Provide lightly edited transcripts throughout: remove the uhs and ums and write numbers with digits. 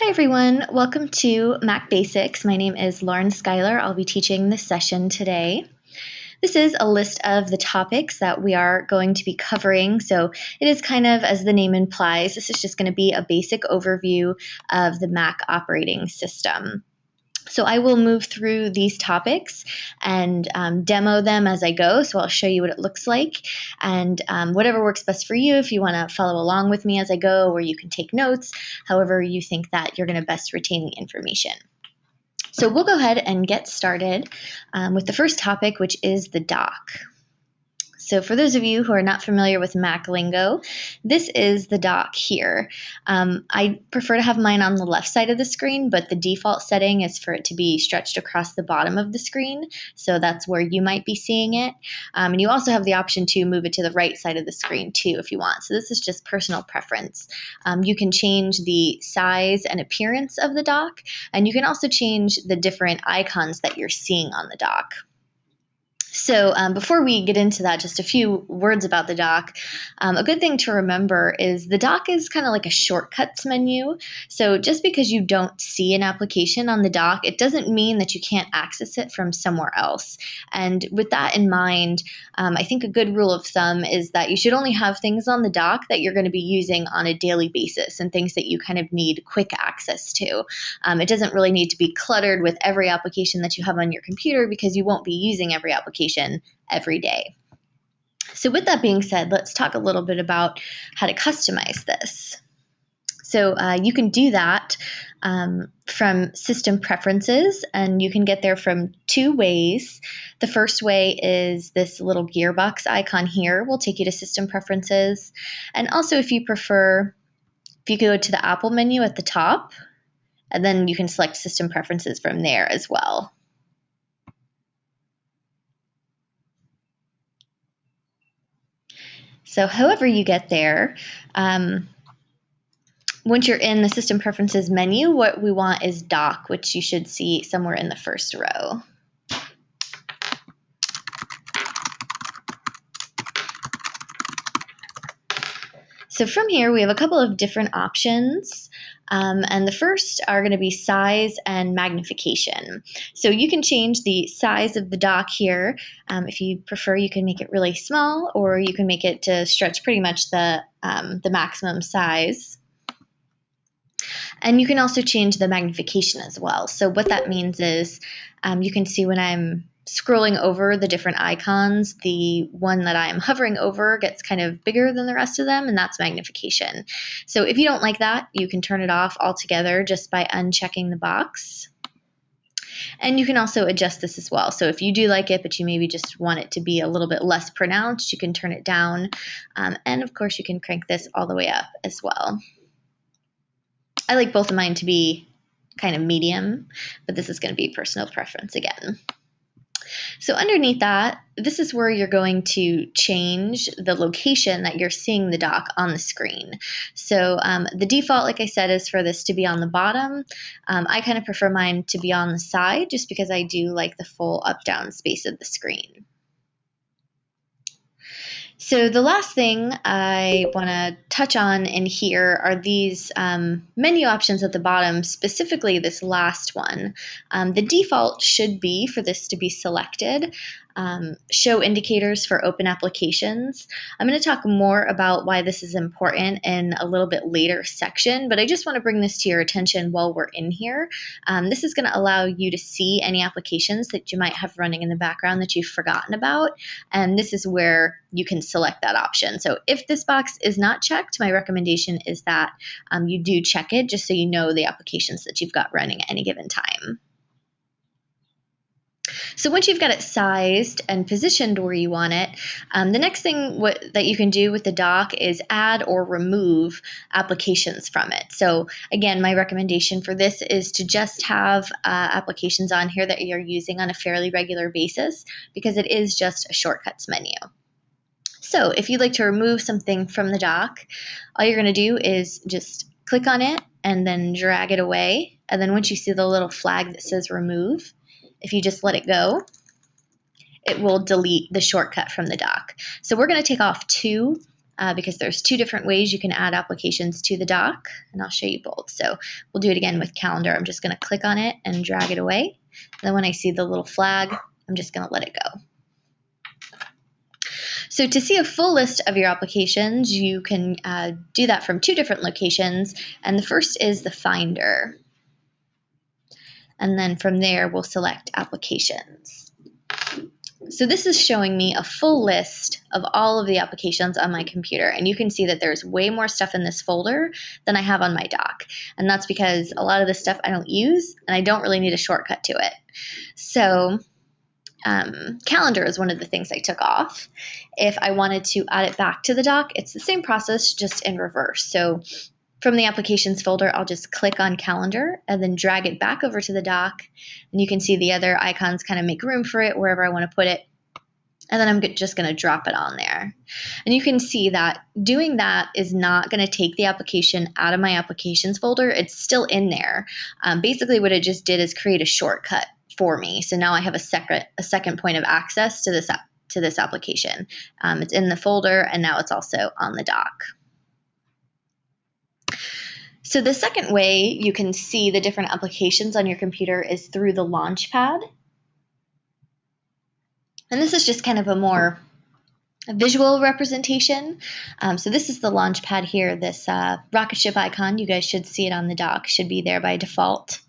Hi everyone, welcome to Mac Basics. My name is Lauren Schuyler. I'll be teaching this session today. This is a list of the topics that we are going to be covering. So it is kind of, as the name implies, this is just going to be a basic overview of the Mac operating system. So I will move through these topics and demo them as I go. So I'll show you what it looks like, and whatever works best for you. If you want to follow along with me as I go, or you can take notes, however you think that you're going to best retain the information. So we'll go ahead and get started with the first topic, which is the dock. So for those of you who are not familiar with Mac lingo, this is the dock here. I prefer to have mine on the left side of the screen, but the default setting is for it to be stretched across the bottom of the screen. So that's where you might be seeing it. And you also have the option to move it to the right side of the screen too if you want. So this is just personal preference. You can change the size and appearance of the dock, and you can also change the different icons that you're seeing on the dock. So before we get into that, just a few words about the dock. A good thing to remember is the dock is kind of like a shortcuts menu. So just because you don't see an application on the dock, it doesn't mean that you can't access it from somewhere else. And with that in mind, I think a good rule of thumb is that you should only have things on the dock that you're going to be using on a daily basis and things that you kind of need quick access to. It doesn't really need to be cluttered with every application that you have on your computer because you won't be using every application every day. So with that being said, let's talk a little bit about how to customize this. So you can do that from System Preferences, and you can get there from two ways. The first way is this little gearbox icon here will take you to System Preferences. And also, if you prefer, if you go to the Apple menu at the top, and then you can select System Preferences from there as well. So however you get there, once you're in the System Preferences menu, what we want is dock, which you should see somewhere in the first row. So from here, we have a couple of different options. And the first are going to be size and magnification. So you can change the size of the dock here. If you prefer, you can make it really small, or you can make it to stretch pretty much the maximum size. And you can also change the magnification as well. So what that means is you can see when I'm scrolling over the different icons, the one that I'm hovering over gets kind of bigger than the rest of them, and that's magnification. So if you don't like that, you can turn it off altogether just by unchecking the box. And you can also adjust this as well. So if you do like it, but you maybe just want it to be a little bit less pronounced, you can turn it down. And of course, you can crank this all the way up as well. I like both of mine to be kind of medium, but this is going to be personal preference again. So underneath that, this is where you're going to change the location that you're seeing the dock on the screen. So the default, like I said, is for this to be on the bottom. I kind of prefer mine to be on the side just because I do like the full up-down space of the screen. So the last thing I want to touch on in here are these menu options at the bottom, specifically this last one. The default should be for this to be selected. Show indicators for open applications. I'm going to talk more about why this is important in a little bit later section, but I just want to bring this to your attention while we're in here. This is going to allow you to see any applications that you might have running in the background that you've forgotten about, and this is where you can select that option. So if this box is not checked, my recommendation is that you do check it just so you know the applications that you've got running at any given time. So once you've got it sized and positioned where you want it, the next thing that you can do with the dock is add or remove applications from it. So again, my recommendation for this is to just have applications on here that you're using on a fairly regular basis because it is just a shortcuts menu. So if you'd like to remove something from the dock, all you're going to do is just click on it and then drag it away. And then once you see the little flag that says remove, if you just let it go, it will delete the shortcut from the dock. So we're going to take off two because there's two different ways you can add applications to the dock, and I'll show you both. So we'll do it again with calendar. I'm just going to click on it and drag it away. And then when I see the little flag, I'm just going to let it go. So to see a full list of your applications, you can do that from two different locations. And the first is the Finder. And then from there, we'll select Applications. So this is showing me a full list of all of the applications on my computer. And you can see that there's way more stuff in this folder than I have on my dock. And that's because a lot of this stuff I don't use, and I don't really need a shortcut to it. So calendar is one of the things I took off. If I wanted to add it back to the dock, it's the same process, just in reverse. So from the applications folder, I'll just click on calendar and then drag it back over to the dock. And you can see the other icons kind of make room for it wherever I want to put it. And then I'm just going to drop it on there. And you can see that doing that is not going to take the application out of my applications folder. It's still in there. Basically what it just did is create a shortcut for me. So now I have a second point of access to this application. It's in the folder, and now it's also on the dock. So the second way you can see the different applications on your computer is through the Launchpad. And this is just kind of a more visual representation. So this is the Launchpad here, this rocket ship icon. You guys should see it on the dock, should be there by default.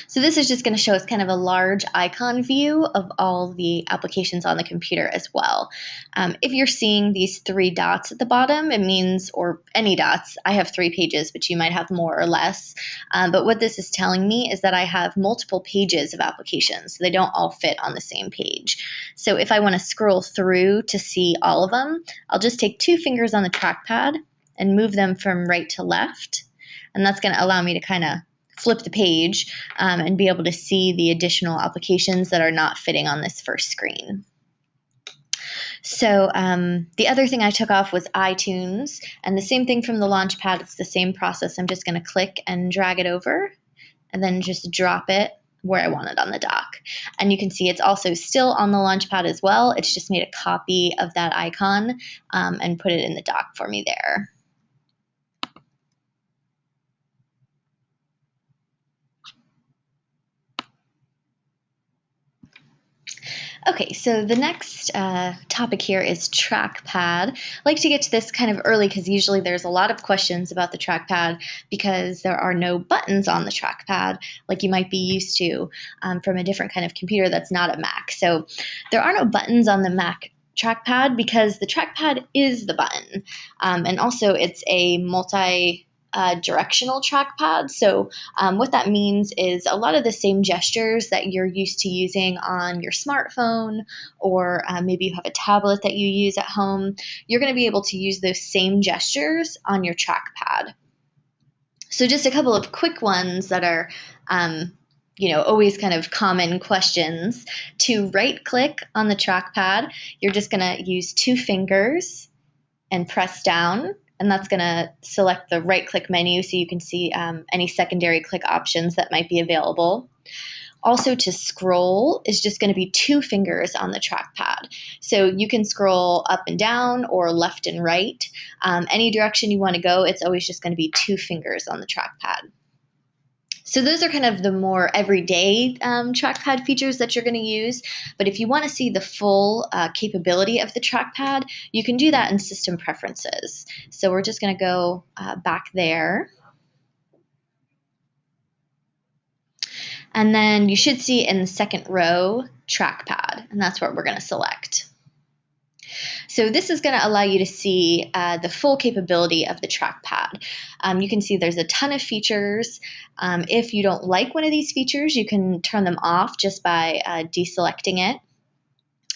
So this is just going to show us kind of a large icon view of all the applications on the computer as well. If you're seeing these three dots at the bottom, it means, or any dots, I have 3 pages, but you might have more or less. But what this is telling me is that I have multiple pages of applications. So they don't all fit on the same page. So if I want to scroll through to see all of them, I'll just take 2 fingers on the trackpad and move them from right to left. And that's going to allow me to kind of flip the page and be able to see the additional applications that are not fitting on this first screen. So the other thing I took off was iTunes, and the same thing from the Launchpad. It's the same process. I'm just going to click and drag it over and then just drop it where I want it on the dock. And you can see it's also still on the Launchpad as well. It's just made a copy of that icon and put it in the dock for me there. Okay, so the next topic here is trackpad. I like to get to this kind of early because usually there's a lot of questions about the trackpad because there are no buttons on the trackpad like you might be used to from a different kind of computer that's not a Mac. So there are no buttons on the Mac trackpad because the trackpad is the button. And also it's a multi-directional trackpad. So what that means is a lot of the same gestures that you're used to using on your smartphone, or maybe you have a tablet that you use at home, you're going to be able to use those same gestures on your trackpad. So just a couple of quick ones that are always kind of common questions. To right click on the trackpad, you're just going to use 2 fingers and press down. And that's going to select the right-click menu so you can see any secondary click options that might be available. Also, to scroll is just going to be 2 fingers on the trackpad. So you can scroll up and down or left and right. Any direction you want to go, it's always just going to be 2 fingers on the trackpad. So those are kind of the more everyday trackpad features that you're going to use. But if you want to see the full capability of the trackpad, you can do that in System Preferences. So we're just going to go back there. And then you should see in the second row, Trackpad, and that's what we're going to select. So this is going to allow you to see the full capability of the trackpad. You can see there's a ton of features. If you don't like one of these features, you can turn them off just by deselecting it.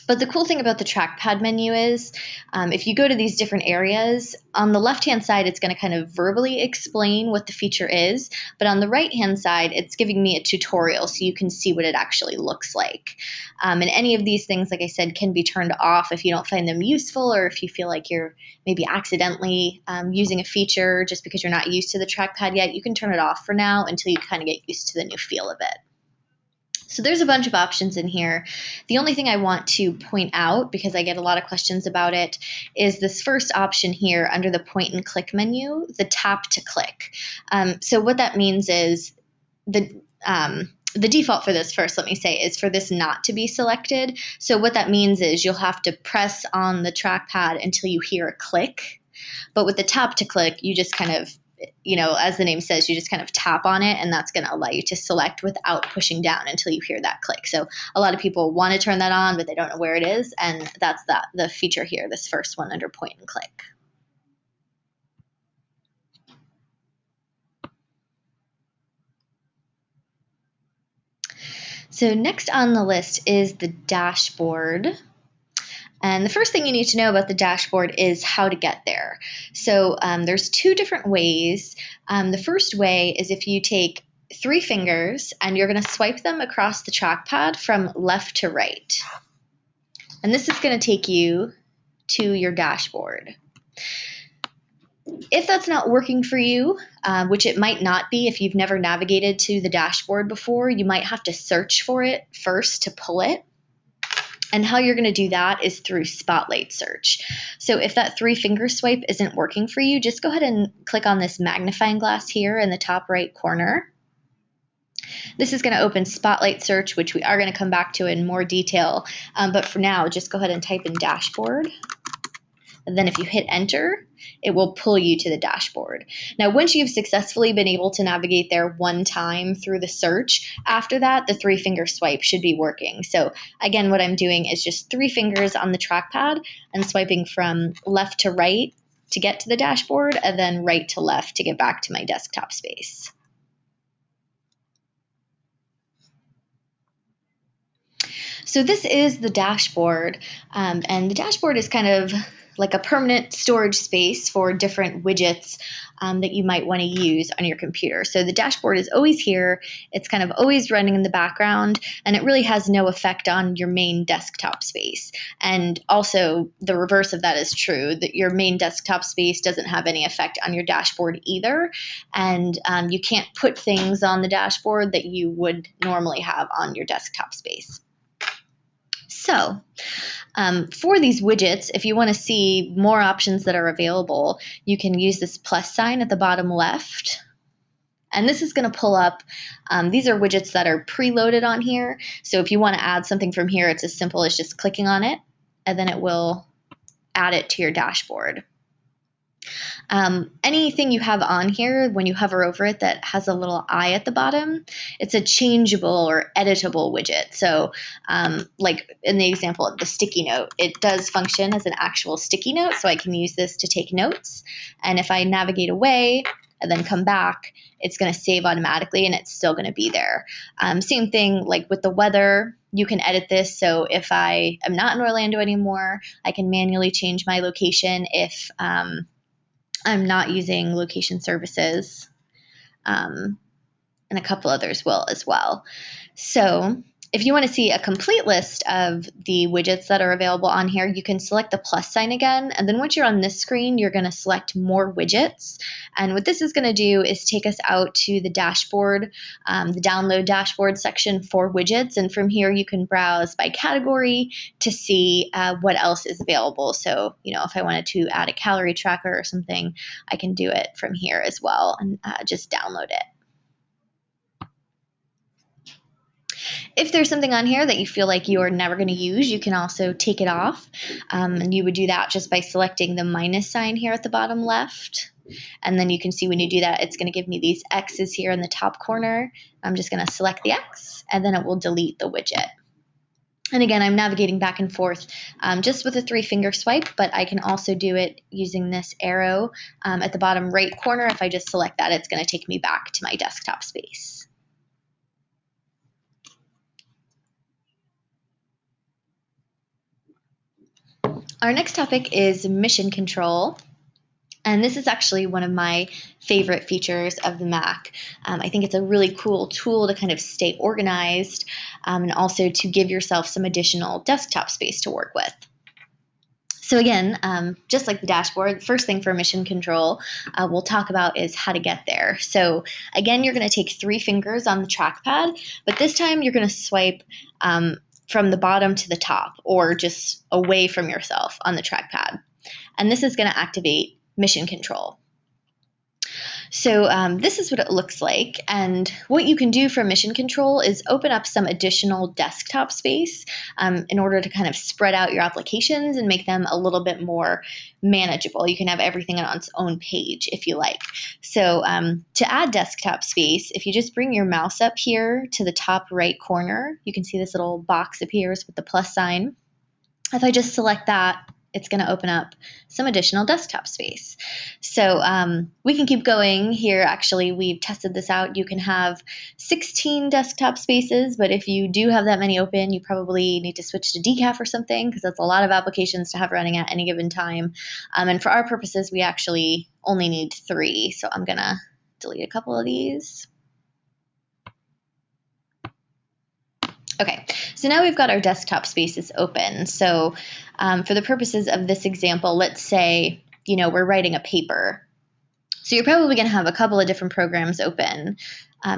But the cool thing about the trackpad menu is if you go to these different areas, on the left-hand side, it's going to kind of verbally explain what the feature is. But on the right-hand side, it's giving me a tutorial so you can see what it actually looks like. And any of these things, like I said, can be turned off if you don't find them useful, or if you feel like you're maybe accidentally using a feature just because you're not used to the trackpad yet. You can turn it off for now until you kind of get used to the new feel of it. So there's a bunch of options in here. The only thing I want to point out, because I get a lot of questions about it, is this first option here under the point and click menu, the tap to click. So what that means is the default for this, first, let me say, is for this not to be selected. So what that means is you'll have to press on the trackpad until you hear a click. But with the tap to click, you just kind of, as the name says, you just kind of tap on it, and that's going to allow you to select without pushing down until you hear that click. So a lot of people want to turn that on, but they don't know where it is, and that's the feature here, this first one under point and click. So next on the list is the dashboard. And the first thing you need to know about the dashboard is how to get there. So there's two different ways. The first way is if you take 3 fingers and you're going to swipe them across the trackpad from left to right. And this is going to take you to your dashboard. If that's not working for you, which it might not be if you've never navigated to the dashboard before, you might have to search for it first to pull it. And how you're going to do that is through Spotlight Search. So if that 3-finger swipe isn't working for you, just go ahead and click on this magnifying glass here in the top right corner. This is going to open Spotlight Search, which we are going to come back to in more detail. But for now, just go ahead and type in dashboard. And then if you hit enter, it will pull you to the dashboard. Now, once you've successfully been able to navigate there one time through the search, after that, the 3-finger swipe should be working. So again, what I'm doing is just 3 fingers on the trackpad and swiping from left to right to get to the dashboard, and then right to left to get back to my desktop space. So this is the dashboard, and the dashboard is kind of like a permanent storage space for different widgets that you might want to use on your computer. So the dashboard is always here. It's kind of always running in the background, and it really has no effect on your main desktop space. And also the reverse of that is true, that your main desktop space doesn't have any effect on your dashboard either. And you can't put things on the dashboard that you would normally have on your desktop space. So for these widgets, if you want to see more options that are available, you can use this plus sign at the bottom left. And this is going to pull up, these are widgets that are preloaded on here. So if you want to add something from here, it's as simple as just clicking on it, and then it will add it to your dashboard. Anything you have on here, when you hover over it that has a little eye at the bottom, it's a changeable or editable widget. So like in the example of the sticky note, it does function as an actual sticky note, so I can use this to take notes. And if I navigate away and then come back, it's going to save automatically and it's still going to be there. Same thing like with the weather. You can edit this, so if I am not in Orlando anymore, I can manually change my location if I'm not using location services, and a couple others will as well. So if you want to see a complete list of the widgets that are available on here, you can select the plus sign again. And then once you're on this screen, you're going to select more widgets. And what this is going to do is take us out to the dashboard, the download dashboard section for widgets. And from here, you can browse by category to see what else is available. So, if I wanted to add a calorie tracker or something, I can do it from here as well and just download it. If there's something on here that you feel like you're never going to use, you can also take it off. And you would do that just by selecting the minus sign here at the bottom left. And then you can see when you do that, it's going to give me these X's here in the top corner. I'm just going to select the X, and then it will delete the widget. And again, I'm navigating back and forth just with a 3-finger swipe, but I can also do it using this arrow at the bottom right corner. If I just select that, it's going to take me back to my desktop space. Our next topic is mission control. And this is actually one of my favorite features of the Mac. I think it's a really cool tool to kind of stay organized and also to give yourself some additional desktop space to work with. So again, just like the dashboard, the first thing for mission control we'll talk about is how to get there. So again, you're going to take 3 fingers on the trackpad, but this time you're going to swipe from the bottom to the top, or just away from yourself on the trackpad. And this is going to activate mission control. So this is what it looks like, and what you can do for mission control is open up some additional desktop space in order to kind of spread out your applications and make them a little bit more manageable. You can have everything on its own page if you like. So to add desktop space, if you just bring your mouse up here to the top right corner, you can see this little box appears with the plus sign. If I just select that, it's going to open up some additional desktop space. So we can keep going here. Actually, we've tested this out. You can have 16 desktop spaces, but if you do have that many open, you probably need to switch to decaf or something, because that's a lot of applications to have running at any given time. And for our purposes, we actually only need 3. So I'm going to delete a couple of these. Okay, so now we've got our desktop spaces open. So for the purposes of this example, let's say, we're writing a paper. So you're probably going to have a couple of different programs open.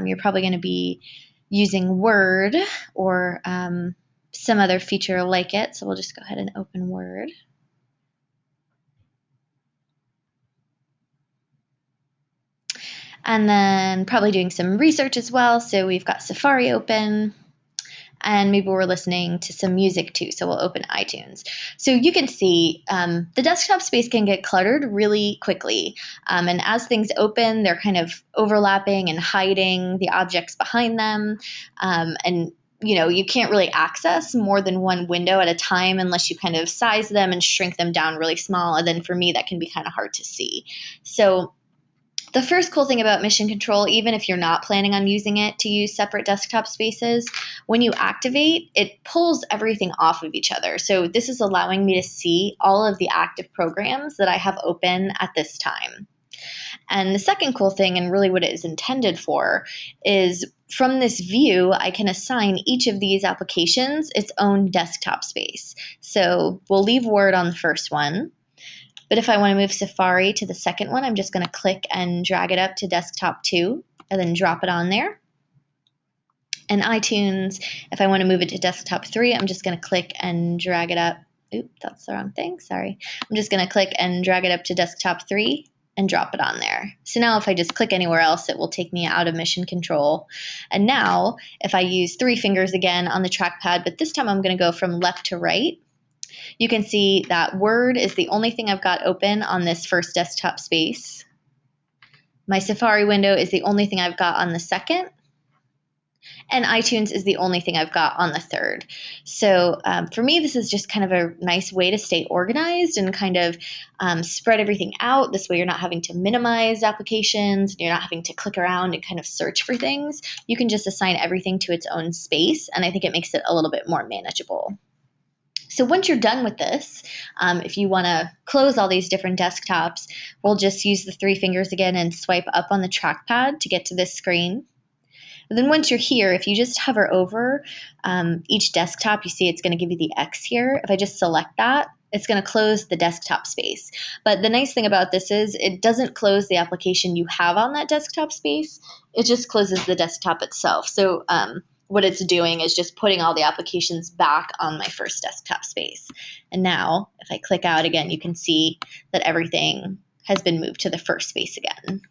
You're probably going to be using Word or some other feature like it. So we'll just go ahead and open Word. And then probably doing some research as well. So we've got Safari open. And maybe we're listening to some music too, so we'll open iTunes. So you can see the desktop space can get cluttered really quickly. And as things open, they're kind of overlapping and hiding the objects behind them. And you can't really access more than one window at a time unless you kind of size them and shrink them down really small. And then for me, that can be kind of hard to see. So the first cool thing about mission control, even if you're not planning on using it to use separate desktop spaces, when you activate, it pulls everything off of each other. So this is allowing me to see all of the active programs that I have open at this time. And the second cool thing, and really what it is intended for, is from this view, I can assign each of these applications its own desktop space. So we'll leave Word on the first one. But if I want to move Safari to the second one, I'm just going to click and drag it up to desktop 2 and then drop it on there. And iTunes, if I want to move it to desktop 3, I'm just going to click and drag it up. Oops, that's the wrong thing. Sorry. I'm just going to click and drag it up to desktop 3 and drop it on there. So now if I just click anywhere else, it will take me out of mission control. And now if I use 3 fingers again on the trackpad, but this time I'm going to go from left to right, you can see that Word is the only thing I've got open on this first desktop space. My Safari window is the only thing I've got on the second. And iTunes is the only thing I've got on the third. So for me, this is just kind of a nice way to stay organized and kind of spread everything out. This way you're not having to minimize applications. You're not having to click around and kind of search for things. You can just assign everything to its own space. And I think it makes it a little bit more manageable. So once you're done with this, if you want to close all these different desktops, we'll just use the 3 fingers again and swipe up on the trackpad to get to this screen. And then once you're here, if you just hover over each desktop, you see it's going to give you the X here. If I just select that, it's going to close the desktop space. But the nice thing about this is it doesn't close the application you have on that desktop space. It just closes the desktop itself. So what it's doing is just putting all the applications back on my first desktop space. And now, if I click out again, you can see that everything has been moved to the first space again.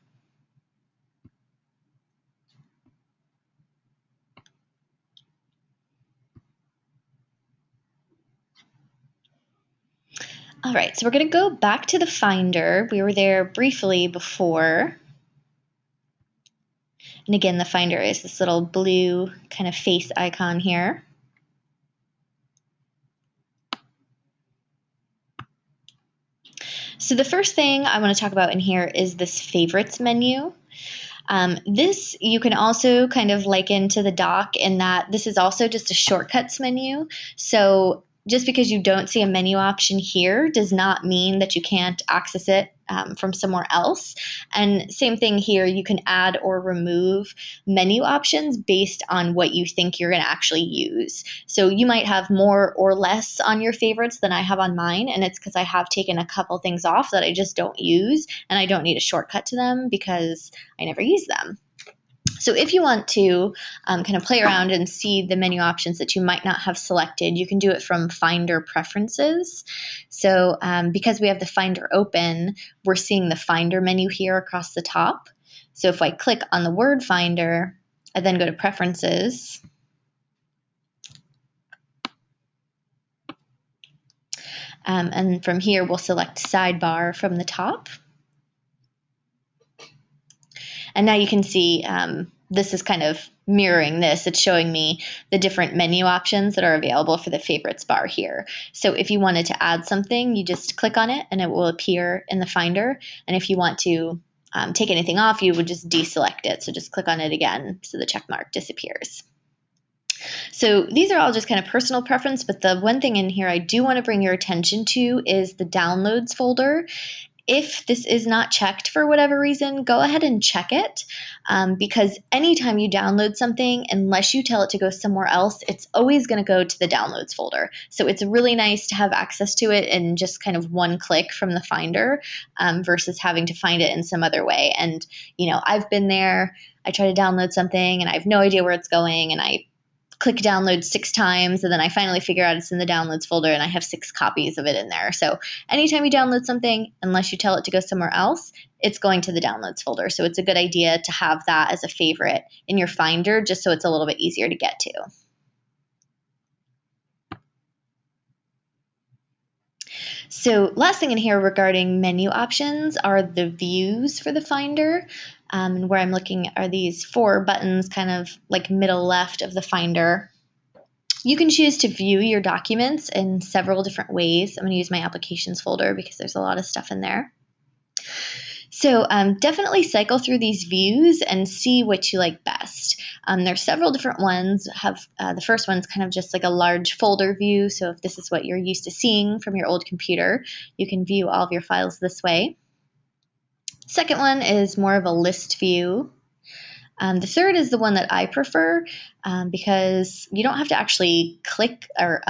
All right, so we're going to go back to the Finder. We were there briefly before. And again, the Finder is this little blue kind of face icon here. So the first thing I want to talk about in here is this Favorites menu. This you can also kind of liken to the dock in that this is also just a shortcuts menu. So just because you don't see a menu option here does not mean that you can't access it from somewhere else. And same thing here, you can add or remove menu options based on what you think you're going to actually use. So you might have more or less on your favorites than I have on mine, and it's because I have taken a couple things off that I just don't use, and I don't need a shortcut to them because I never use them. So if you want to kind of play around and see the menu options that you might not have selected, you can do it from Finder Preferences. So because we have the Finder open, we're seeing the Finder menu here across the top. So if I click on the word Finder, I then go to Preferences. And from here, we'll select Sidebar from the top. And now you can see this is kind of mirroring this. It's showing me the different menu options that are available for the favorites bar here. So if you wanted to add something, you just click on it and it will appear in the Finder. And if you want to take anything off, you would just deselect it. So just click on it again so the check mark disappears. So these are all just kind of personal preference, but the one thing in here I do want to bring your attention to is the Downloads folder. If this is not checked for whatever reason, go ahead and check it because anytime you download something, unless you tell it to go somewhere else, it's always going to go to the Downloads folder. So it's really nice to have access to it in just kind of one click from the Finder versus having to find it in some other way. And, you know, I've been there, I try to download something and I have no idea where it's going, and I click download 6 times, and then I finally figure out it's in the downloads folder and I have 6 copies of it in there. So anytime you download something, unless you tell it to go somewhere else, it's going to the downloads folder. So it's a good idea to have that as a favorite in your Finder just so it's a little bit easier to get to. So last thing in here regarding menu options are the views for the Finder. And where I'm looking are these 4 buttons kind of like middle left of the Finder. You can choose to view your documents in several different ways. I'm going to use my applications folder because there's a lot of stuff in there. So definitely cycle through these views and see what you like best. There's several different ones. The first one's kind of just like a large folder view. So if this is what you're used to seeing from your old computer, you can view all of your files this way. Second one is more of a list view. The third is the one that I prefer because you don't have to actually click or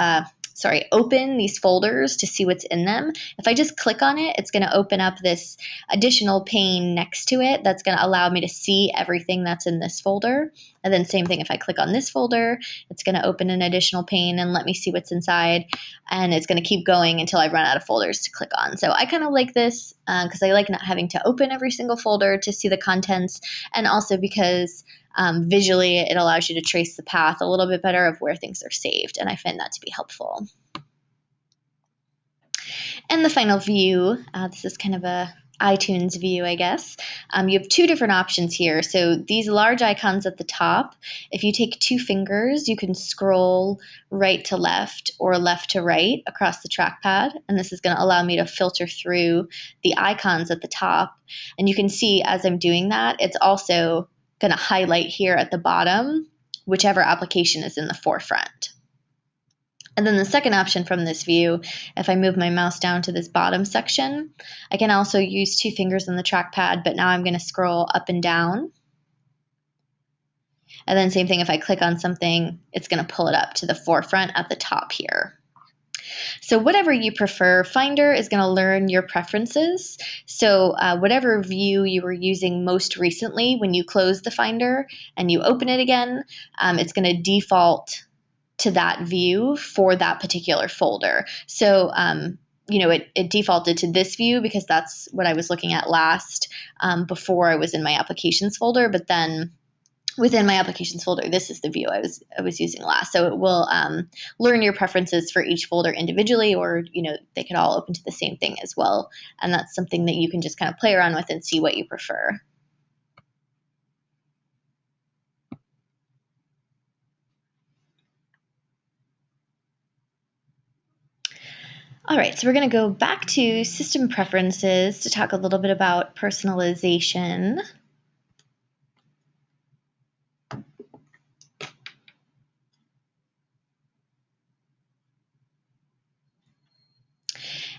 open these folders to see what's in them. If I just click on it, it's going to open up this additional pane next to it that's going to allow me to see everything that's in this folder. And then same thing, if I click on this folder, it's going to open an additional pane and let me see what's inside. And it's going to keep going until I run out of folders to click on. So I kind of like this because I like not having to open every single folder to see the contents, and also because visually it allows you to trace the path a little bit better of where things are saved, and I find that to be helpful. And the final view, this is kind of a iTunes view, I guess. You have 2 different options here. So these large icons at the top, if you take 2 fingers, you can scroll right to left or left to right across the trackpad. And this is going to allow me to filter through the icons at the top. And you can see as I'm doing that, it's also going to highlight here at the bottom whichever application is in the forefront. And then the second option from this view, if I move my mouse down to this bottom section, I can also use 2 fingers on the trackpad, but now I'm going to scroll up and down. And then same thing, if I click on something, it's going to pull it up to the forefront at the top here. So whatever you prefer, Finder is going to learn your preferences. So whatever view you were using most recently when you close the Finder and you open it again, it's going to default to that view for that particular folder. So it defaulted to this view because that's what I was looking at last before I was in my applications folder. But then within my applications folder, this is the view I was using last. So it will learn your preferences for each folder individually, or they could all open to the same thing as well. And that's something that you can just kind of play around with and see what you prefer. All right, so we're going to go back to system preferences to talk a little bit about personalization.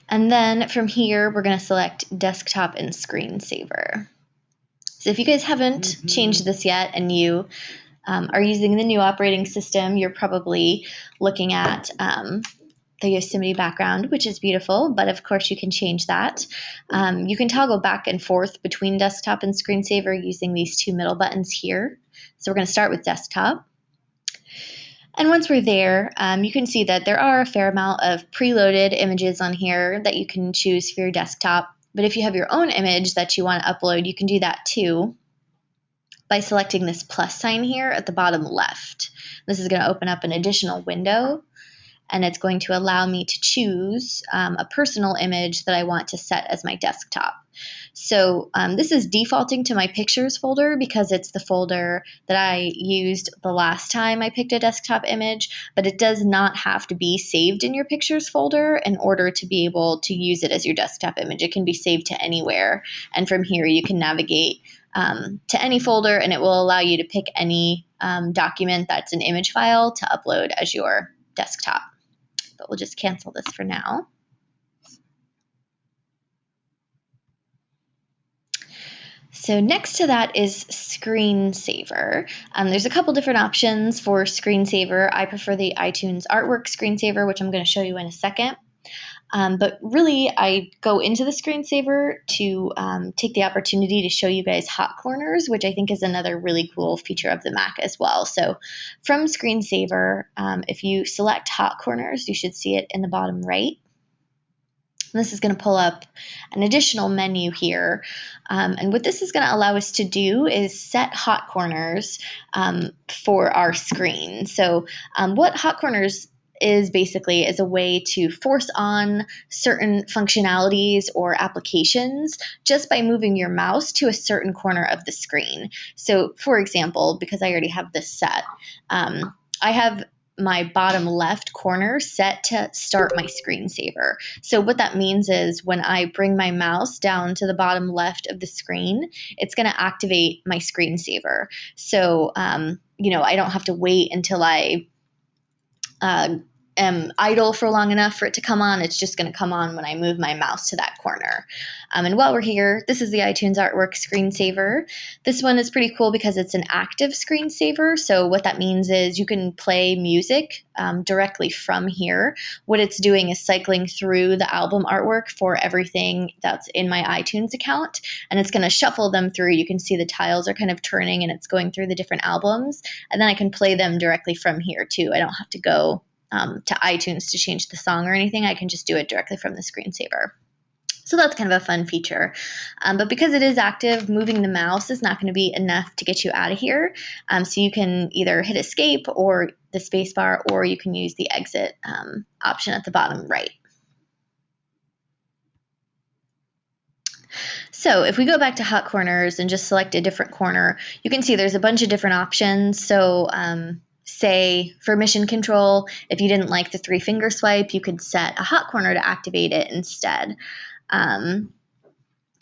And then from here, we're going to select Desktop and Screensaver. So if you guys haven't changed this yet and you are using the new operating system, you're probably looking at the Yosemite background, which is beautiful, but of course you can change that. You can toggle back and forth between desktop and screensaver using these two middle buttons here. So we're going to start with desktop. And once we're there, you can see that there are a fair amount of preloaded images on here that you can choose for your desktop. But if you have your own image that you want to upload, you can do that too by selecting this plus sign here at the bottom left. This is going to open up an additional window, and it's going to allow me to choose a personal image that I want to set as my desktop. So this is defaulting to my pictures folder because it's the folder that I used the last time I picked a desktop image, but it does not have to be saved in your pictures folder in order to be able to use it as your desktop image. It can be saved to anywhere, and from here you can navigate to any folder, and it will allow you to pick any document that's an image file to upload as your desktop. But we'll just cancel this for now. So next to that is Screensaver. There's a couple different options for Screensaver. I prefer the iTunes Artwork Screensaver, which I'm going to show you in a second. But really, I go into the Screensaver to take the opportunity to show you guys hot corners, which I think is another really cool feature of the Mac as well. So from Screensaver, if you select hot corners, you should see it in the bottom right. This is going to pull up an additional menu here. And what this is going to allow us to do is set hot corners for our screen. So what hot corners is basically is a way to force on certain functionalities or applications just by moving your mouse to a certain corner of the screen. So for example, because I already have this set, I have my bottom left corner set to start my screensaver. So what that means is when I bring my mouse down to the bottom left of the screen, it's going to activate my screensaver. So, you know, I don't have to wait until I am idle for long enough for it to come on. It's just going to come on when I move my mouse to that corner. And while we're here, this is the iTunes Artwork Screensaver. This one is pretty cool because it's an active screensaver. So what that means is you can play music directly from here. What it's doing is cycling through the album artwork for everything that's in my iTunes account, and it's going to shuffle them through. You can see the tiles are kind of turning and it's going through the different albums, and then I can play them directly from here too. I don't have to go to iTunes to change the song or anything. I can just do it directly from the screensaver. So that's kind of a fun feature. But because it is active, moving the mouse is not going to be enough to get you out of here. So you can either hit escape or the space bar, or you can use the exit option at the bottom right. So if we go back to hot corners and just select a different corner, you can see there's a bunch of different options. So say for mission control, if you didn't like the 3-finger swipe, you could set a hot corner to activate it instead.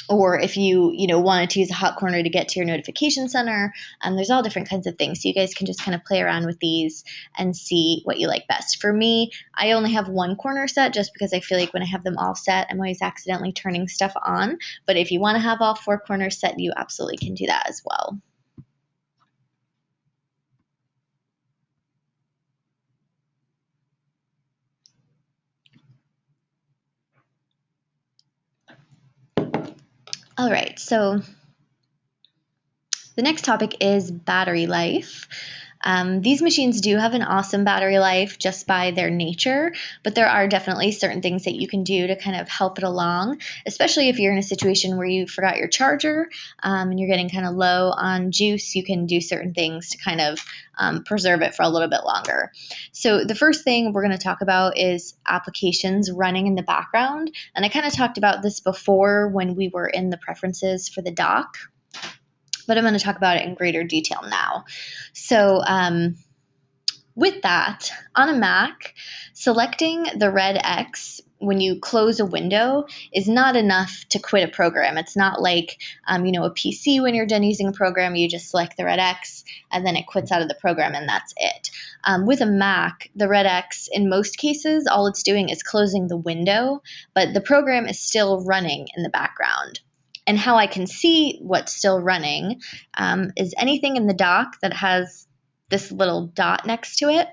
Or if you wanted to use a hot corner to get to your notification center, there's all different kinds of things. So you guys can just kind of play around with these and see what you like best. For me, I only have one corner set just because I feel like when I have them all set, I'm always accidentally turning stuff on. But if you want to have all 4 corners set, you absolutely can do that as well. All right, so the next topic is battery life. These machines do have an awesome battery life just by their nature, but there are definitely certain things that you can do to kind of help it along, especially if you're in a situation where you forgot your charger and you're getting kind of low on juice. You can do certain things to kind of preserve it for a little bit longer. So the first thing we're going to talk about is applications running in the background. And I kind of talked about this before when we were in the preferences for the dock, but I'm going to talk about it in greater detail now. So with that, on a Mac, selecting the red X when you close a window is not enough to quit a program. It's not like, a PC when you're done using a program, you just select the red X and then it quits out of the program and that's it. With a Mac, the red X, in most cases, all it's doing is closing the window, but the program is still running in the background. And how I can see what's still running is anything in the dock that has this little dot next to it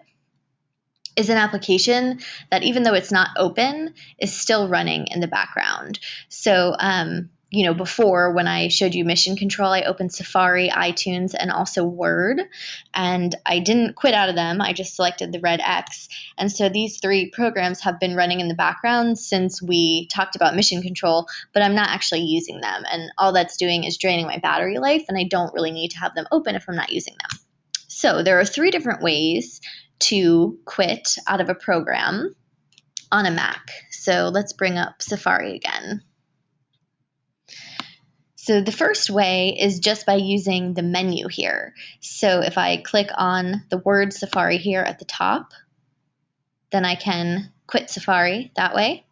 is an application that, even though it's not open, is still running in the background. So, before, when I showed you Mission Control, I opened Safari, iTunes, and also Word, and I didn't quit out of them. I just selected the red X. And so these 3 programs have been running in the background since we talked about Mission Control, but I'm not actually using them. And all that's doing is draining my battery life, and I don't really need to have them open if I'm not using them. So there are 3 different ways to quit out of a program on a Mac. So let's bring up Safari again. So the first way is just by using the menu here. So if I click on the word Safari here at the top, then I can quit Safari that way.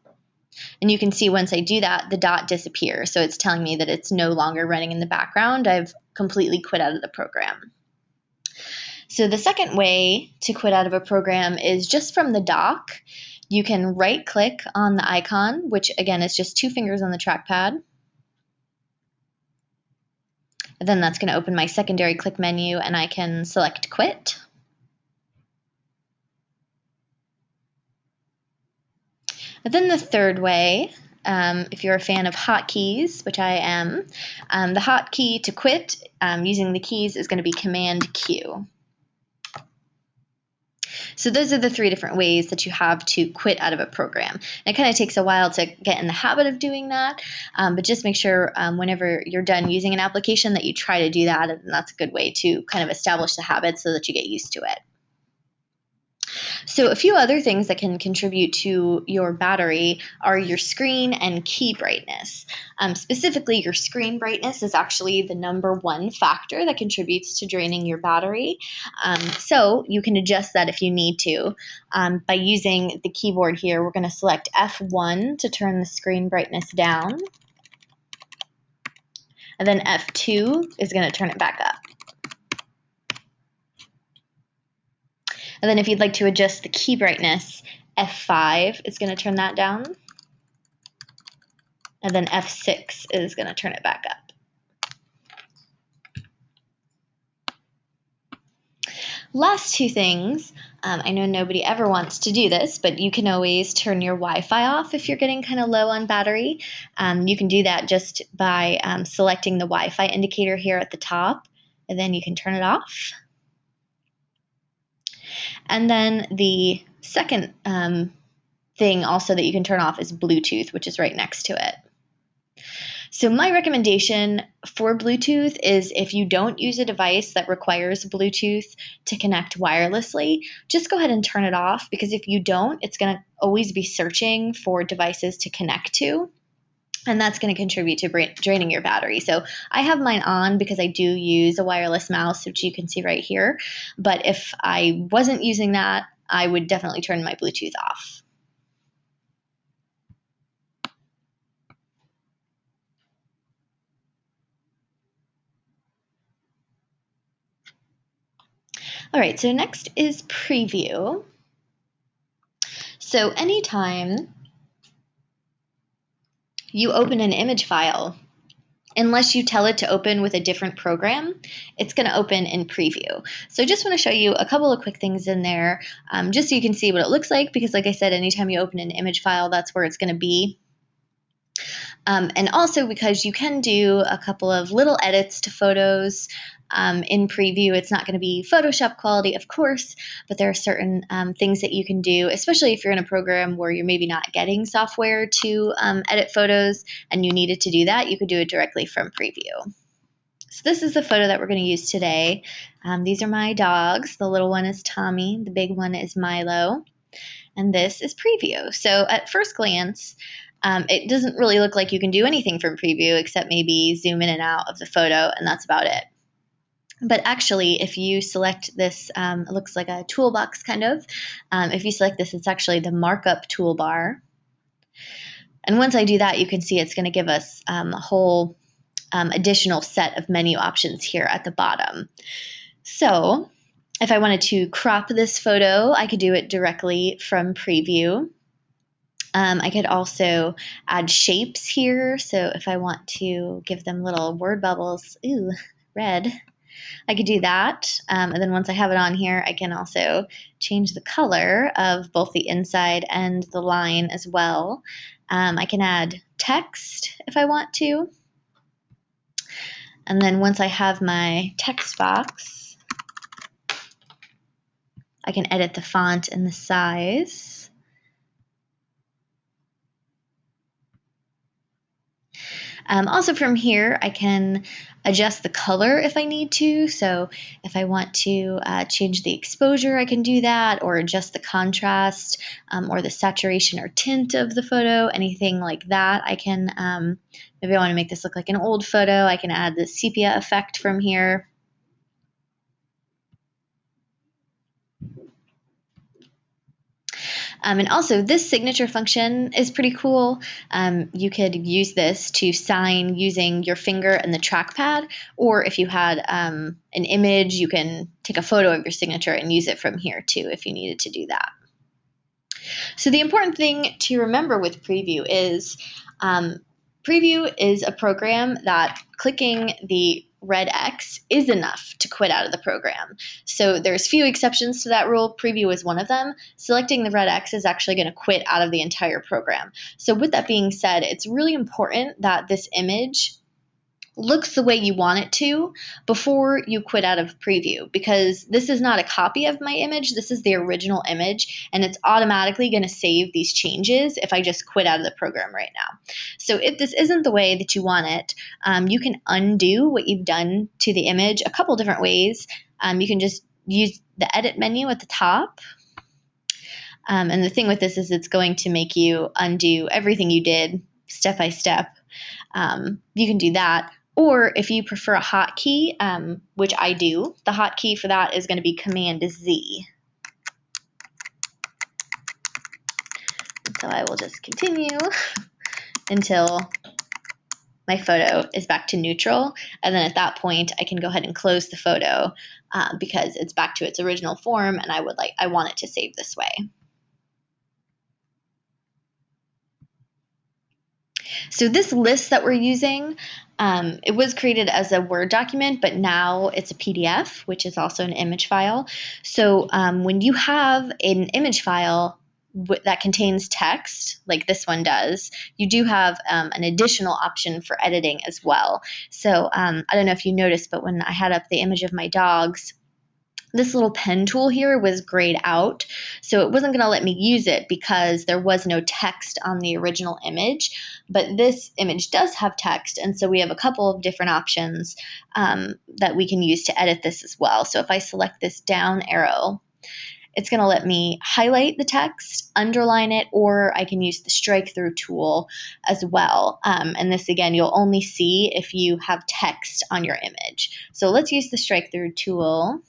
And you can see once I do that, the dot disappears. So it's telling me that it's no longer running in the background. I've completely quit out of the program. So the second way to quit out of a program is just from the dock. You can right-click on the icon, which again is just 2 fingers on the trackpad. And then that's going to open my secondary click menu, and I can select Quit. And then the third way, if you're a fan of hotkeys, which I am, the hotkey to quit using the keys is going to be Command Q. So those are the 3 different ways that you have to quit out of a program. And it kind of takes a while to get in the habit of doing that, but just make sure whenever you're done using an application that you try to do that, and that's a good way to kind of establish the habit so that you get used to it. So a few other things that can contribute to your battery are your screen and key brightness. Specifically, your screen brightness is actually the #1 factor that contributes to draining your battery. So you can adjust that if you need to. By using the keyboard here, we're going to select F1 to turn the screen brightness down. And then F2 is going to turn it back up. And then if you'd like to adjust the key brightness, F5 is going to turn that down. And then F6 is going to turn it back up. Last 2 things, I know nobody ever wants to do this, but you can always turn your Wi-Fi off if you're getting kind of low on battery. You can do that just by selecting the Wi-Fi indicator here at the top, and then you can turn it off. And then the second thing also that you can turn off is Bluetooth, which is right next to it. So my recommendation for Bluetooth is, if you don't use a device that requires Bluetooth to connect wirelessly, just go ahead and turn it off, because if you don't, it's going to always be searching for devices to connect to. And that's going to contribute to draining your battery. So I have mine on because I do use a wireless mouse, which you can see right here. But if I wasn't using that, I would definitely turn my Bluetooth off. All right, so next is preview. So anytime you open an image file, unless you tell it to open with a different program, it's going to open in preview. So I just want to show you a couple of quick things in there, just so you can see what it looks like, because like I said, anytime you open an image file, that's where it's going to be. And also because you can do a couple of little edits to photos in preview. It's not going to be Photoshop quality, of course, but there are certain things that you can do, especially if you're in a program where you're maybe not getting software to edit photos and you needed to do that. You could do it directly from preview. So this is the photo that we're going to use today. These are my dogs. The little one is Tommy. The big one is Milo. And this is preview. So at first glance, it doesn't really look like you can do anything from preview except maybe zoom in and out of the photo, and that's about it. But actually, if you select this, it looks like a toolbox kind of. If you select this, it's actually the markup toolbar. And once I do that, you can see it's going to give us a whole additional set of menu options here at the bottom. So if I wanted to crop this photo, I could do it directly from Preview. I could also add shapes here. So if I want to give them little word bubbles, ooh, red, I could do that. And then once I have it on here, I can also change the color of both the inside and the line as well. I can add text if I want to. And then once I have my text box, I can edit the font and the size. Also from here, I can adjust the color if I need to. So if I want to change the exposure, I can do that, or adjust the contrast or the saturation or tint of the photo, anything like that. I can, maybe I want to make this look like an old photo. I can add the sepia effect from here. And also this signature function is pretty cool. You could use this to sign using your finger and the trackpad, or if you had an image, you can take a photo of your signature and use it from here too if you needed to do that. So the important thing to remember with Preview is Preview is a program that clicking the red X is enough to quit out of the program. So there's few exceptions to that rule. Preview is one of them. Selecting the red X is actually going to quit out of the entire program. So with that being said, it's really important that this image looks the way you want it to before you quit out of Preview, because this is not a copy of my image. This is the original image, and it's automatically going to save these changes if I just quit out of the program right now. So if this isn't the way that you want it, you can undo what you've done to the image a couple different ways. You can just use the edit menu at the top. And the thing with this is it's going to make you undo everything you did step by step. You can do that. Or if you prefer a hotkey, which I do, the hotkey for that is going to be Command Z. So I will just continue until my photo is back to neutral. And then at that point, I can go ahead and close the photo because it's back to its original form, and I want it to save this way. So this list that we're using, it was created as a Word document, but now it's a PDF, which is also an image file. So when you have an image file that contains text, like this one does, you do have an additional option for editing as well. So I don't know if you noticed, but when I had up the image of my dogs, this little pen tool here was grayed out, so it wasn't going to let me use it because there was no text on the original image. But this image does have text, and so we have a couple of different options that we can use to edit this as well. So if I select this down arrow, it's going to let me highlight the text, underline it, or I can use the strike through tool as well. And this, again, you'll only see if you have text on your image. So let's use the strike through tool.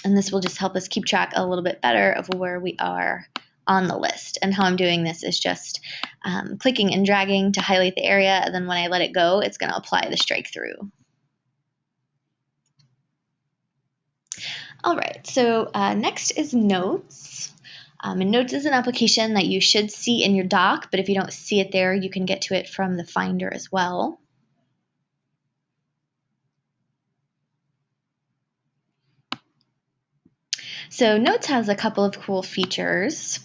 And this will just help us keep track a little bit better of where we are on the list. And how I'm doing this is just clicking and dragging to highlight the area, and then when I let it go, it's going to apply the strike through. All right, so next is Notes. And Notes is an application that you should see in your doc, but if you don't see it there, you can get to it from the Finder as well. So Notes has a couple of cool features.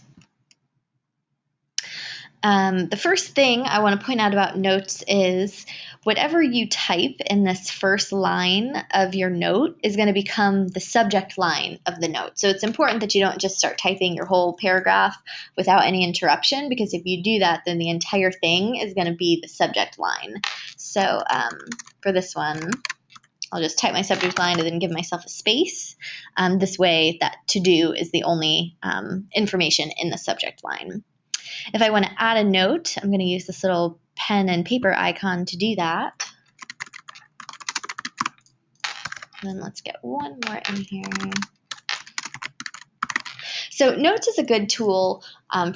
The first thing I want to point out about Notes is whatever you type in this first line of your note is going to become the subject line of the note. So it's important that you don't just start typing your whole paragraph without any interruption, because if you do that, then the entire thing is going to be the subject line. So for this one, I'll just type my subject line and then give myself a space. This way, that to do is the only information in the subject line. If I want to add a note, I'm going to use this little pen and paper icon to do that. And then let's get one more in here. So Notes is a good tool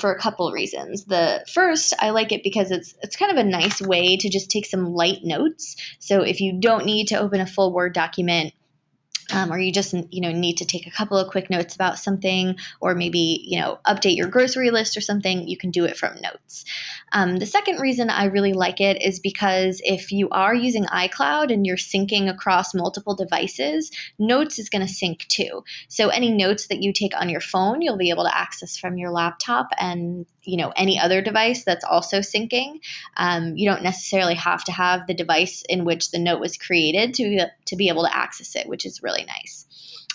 for a couple of reasons. The first, I like it because it's kind of a nice way to just take some light notes. So if you don't need to open a full Word document, or you just need to take a couple of quick notes about something, or maybe update your grocery list or something, you can do it from Notes. The second reason I really like it is because if you are using iCloud and you're syncing across multiple devices, Notes is going to sync too. So any notes that you take on your phone, you'll be able to access from your laptop and any other device that's also syncing. You don't necessarily have to have the device in which the note was created to be able to access it, which is really nice.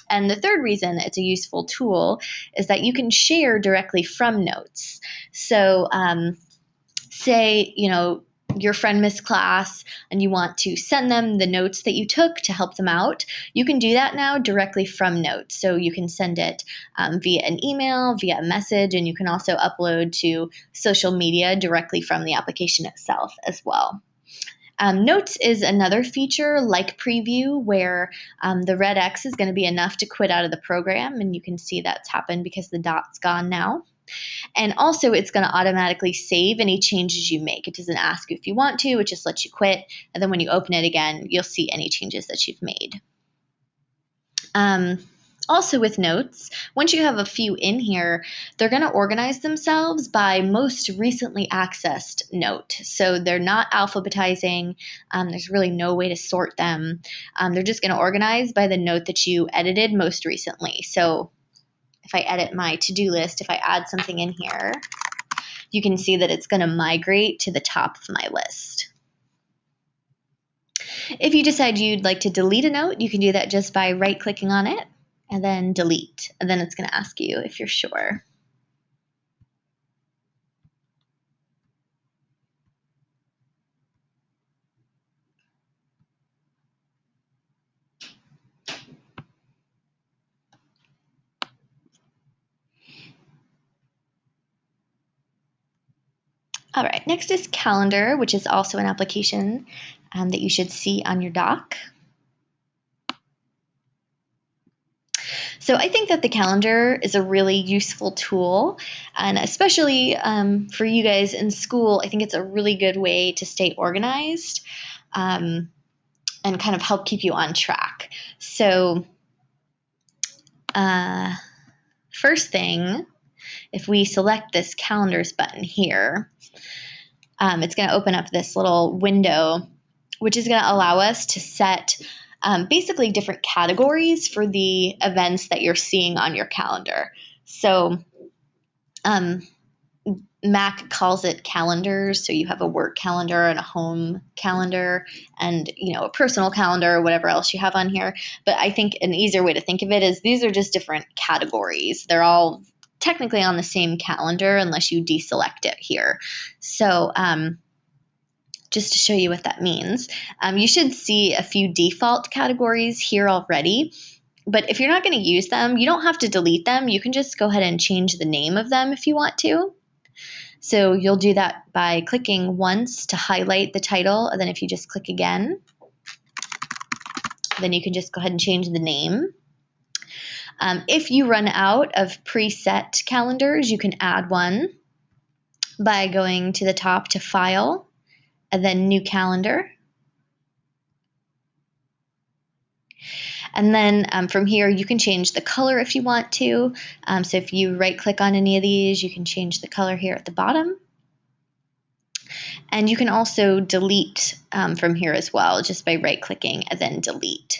And the third reason it's a useful tool is that you can share directly from Notes. So say, your friend missed class and you want to send them the notes that you took to help them out, you can do that now directly from Notes. So you can send it via an email, via a message, and you can also upload to social media directly from the application itself as well. Notes is another feature like Preview where the red X is going to be enough to quit out of the program, and you can see that's happened because the dot's gone now. And also, it's going to automatically save any changes you make. It doesn't ask you if you want to, it just lets you quit. And then when you open it again, you'll see any changes that you've made. Also with Notes, once you have a few in here, they're going to organize themselves by most recently accessed note. So they're not alphabetizing. There's really no way to sort them. They're just going to organize by the note that you edited most recently. So if I edit my to-do list, if I add something in here, you can see that it's going to migrate to the top of my list. If you decide you'd like to delete a note, you can do that just by right-clicking on it and then delete. And then it's going to ask you if you're sure. All right, next is Calendar, which is also an application that you should see on your dock. So I think that the calendar is a really useful tool, and especially for you guys in school, I think it's a really good way to stay organized and kind of help keep you on track. So first thing, if we select this calendars button here, it's going to open up this little window, which is going to allow us to set basically different categories for the events that you're seeing on your calendar. So Mac calls it calendars. So you have a work calendar and a home calendar and, a personal calendar or whatever else you have on here. But I think an easier way to think of it is these are just different categories. They're all technically on the same calendar unless you deselect it here. So just to show you what that means, you should see a few default categories here already. But if you're not going to use them, you don't have to delete them. You can just go ahead and change the name of them if you want to. So you'll do that by clicking once to highlight the title, and then if you just click again, then you can just go ahead and change the name. If you run out of preset calendars, you can add one by going to the top to File, and then New Calendar. And then from here, you can change the color if you want to. So if you right-click on any of these, you can change the color here at the bottom. And you can also delete from here as well, just by right-clicking and then delete.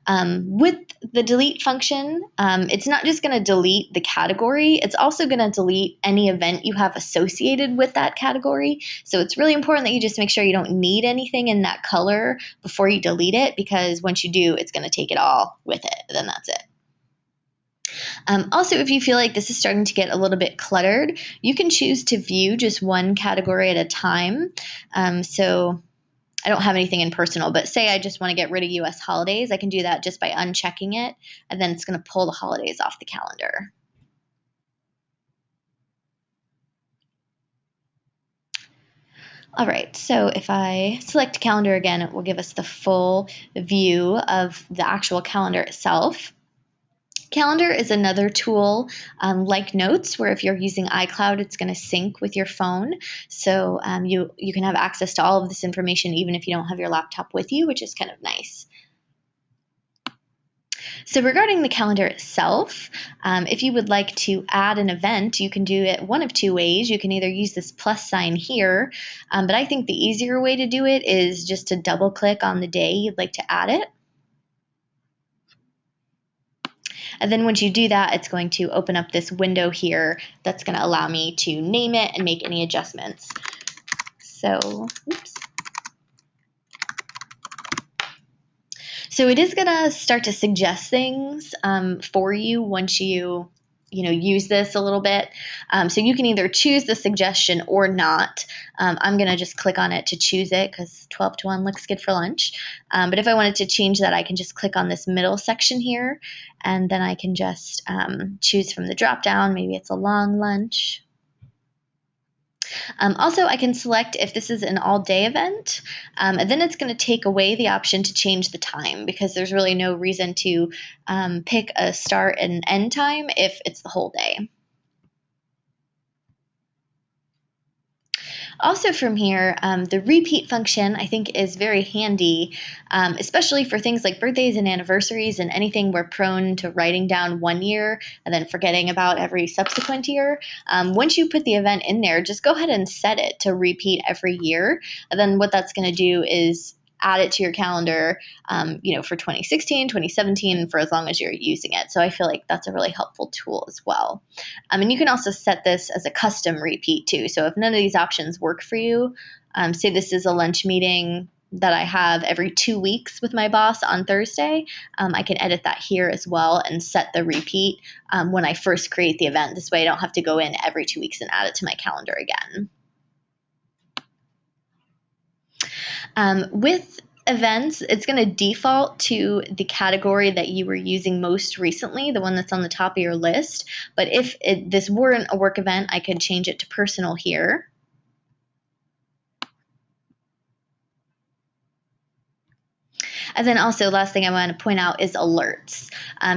With the delete function, it's not just going to delete the category, it's also going to delete any event you have associated with that category. So it's really important that you just make sure you don't need anything in that color before you delete it, because once you do, it's going to take it all with it, then that's it. Also, if you feel like this is starting to get a little bit cluttered, you can choose to view just one category at a time. So I don't have anything in personal, but say I just want to get rid of US holidays, I can do that just by unchecking it, and then it's going to pull the holidays off the calendar. All right, so if I select calendar again, it will give us the full view of the actual calendar itself. Calendar is another tool like Notes, where if you're using iCloud, it's going to sync with your phone. So you can have access to all of this information even if you don't have your laptop with you, which is kind of nice. So regarding the calendar itself, if you would like to add an event, you can do it one of two ways. You can either use this plus sign here, but I think the easier way to do it is just to double click on the day you'd like to add it. And then once you do that, it's going to open up this window here that's going to allow me to name it and make any adjustments. So, oops. So it is going to start to suggest things for you once you use this a little bit. So you can either choose the suggestion or not. I'm going to just click on it to choose it because 12 to 1 looks good for lunch. But if I wanted to change that, I can just click on this middle section here, and then I can just choose from the drop down. Maybe it's a long lunch. Also, I can select if this is an all-day event, and then it's going to take away the option to change the time because there's really no reason to pick a start and end time if it's the whole day. Also from here, the repeat function I think is very handy, especially for things like birthdays and anniversaries and anything we're prone to writing down one year and then forgetting about every subsequent year. Once you put the event in there, just go ahead and set it to repeat every year. And then what that's going to do is add it to your calendar, for 2016, 2017, for as long as you're using it. So I feel like that's a really helpful tool as well. And you can also set this as a custom repeat too. So if none of these options work for you, say this is a lunch meeting that I have every 2 weeks with my boss on Thursday, I can edit that here as well and set the repeat when I first create the event. This way I don't have to go in every 2 weeks and add it to my calendar again. With events, it's going to default to the category that you were using most recently, the one that's on the top of your list. But if this weren't a work event, I could change it to personal here. And then also, last thing I want to point out is alerts.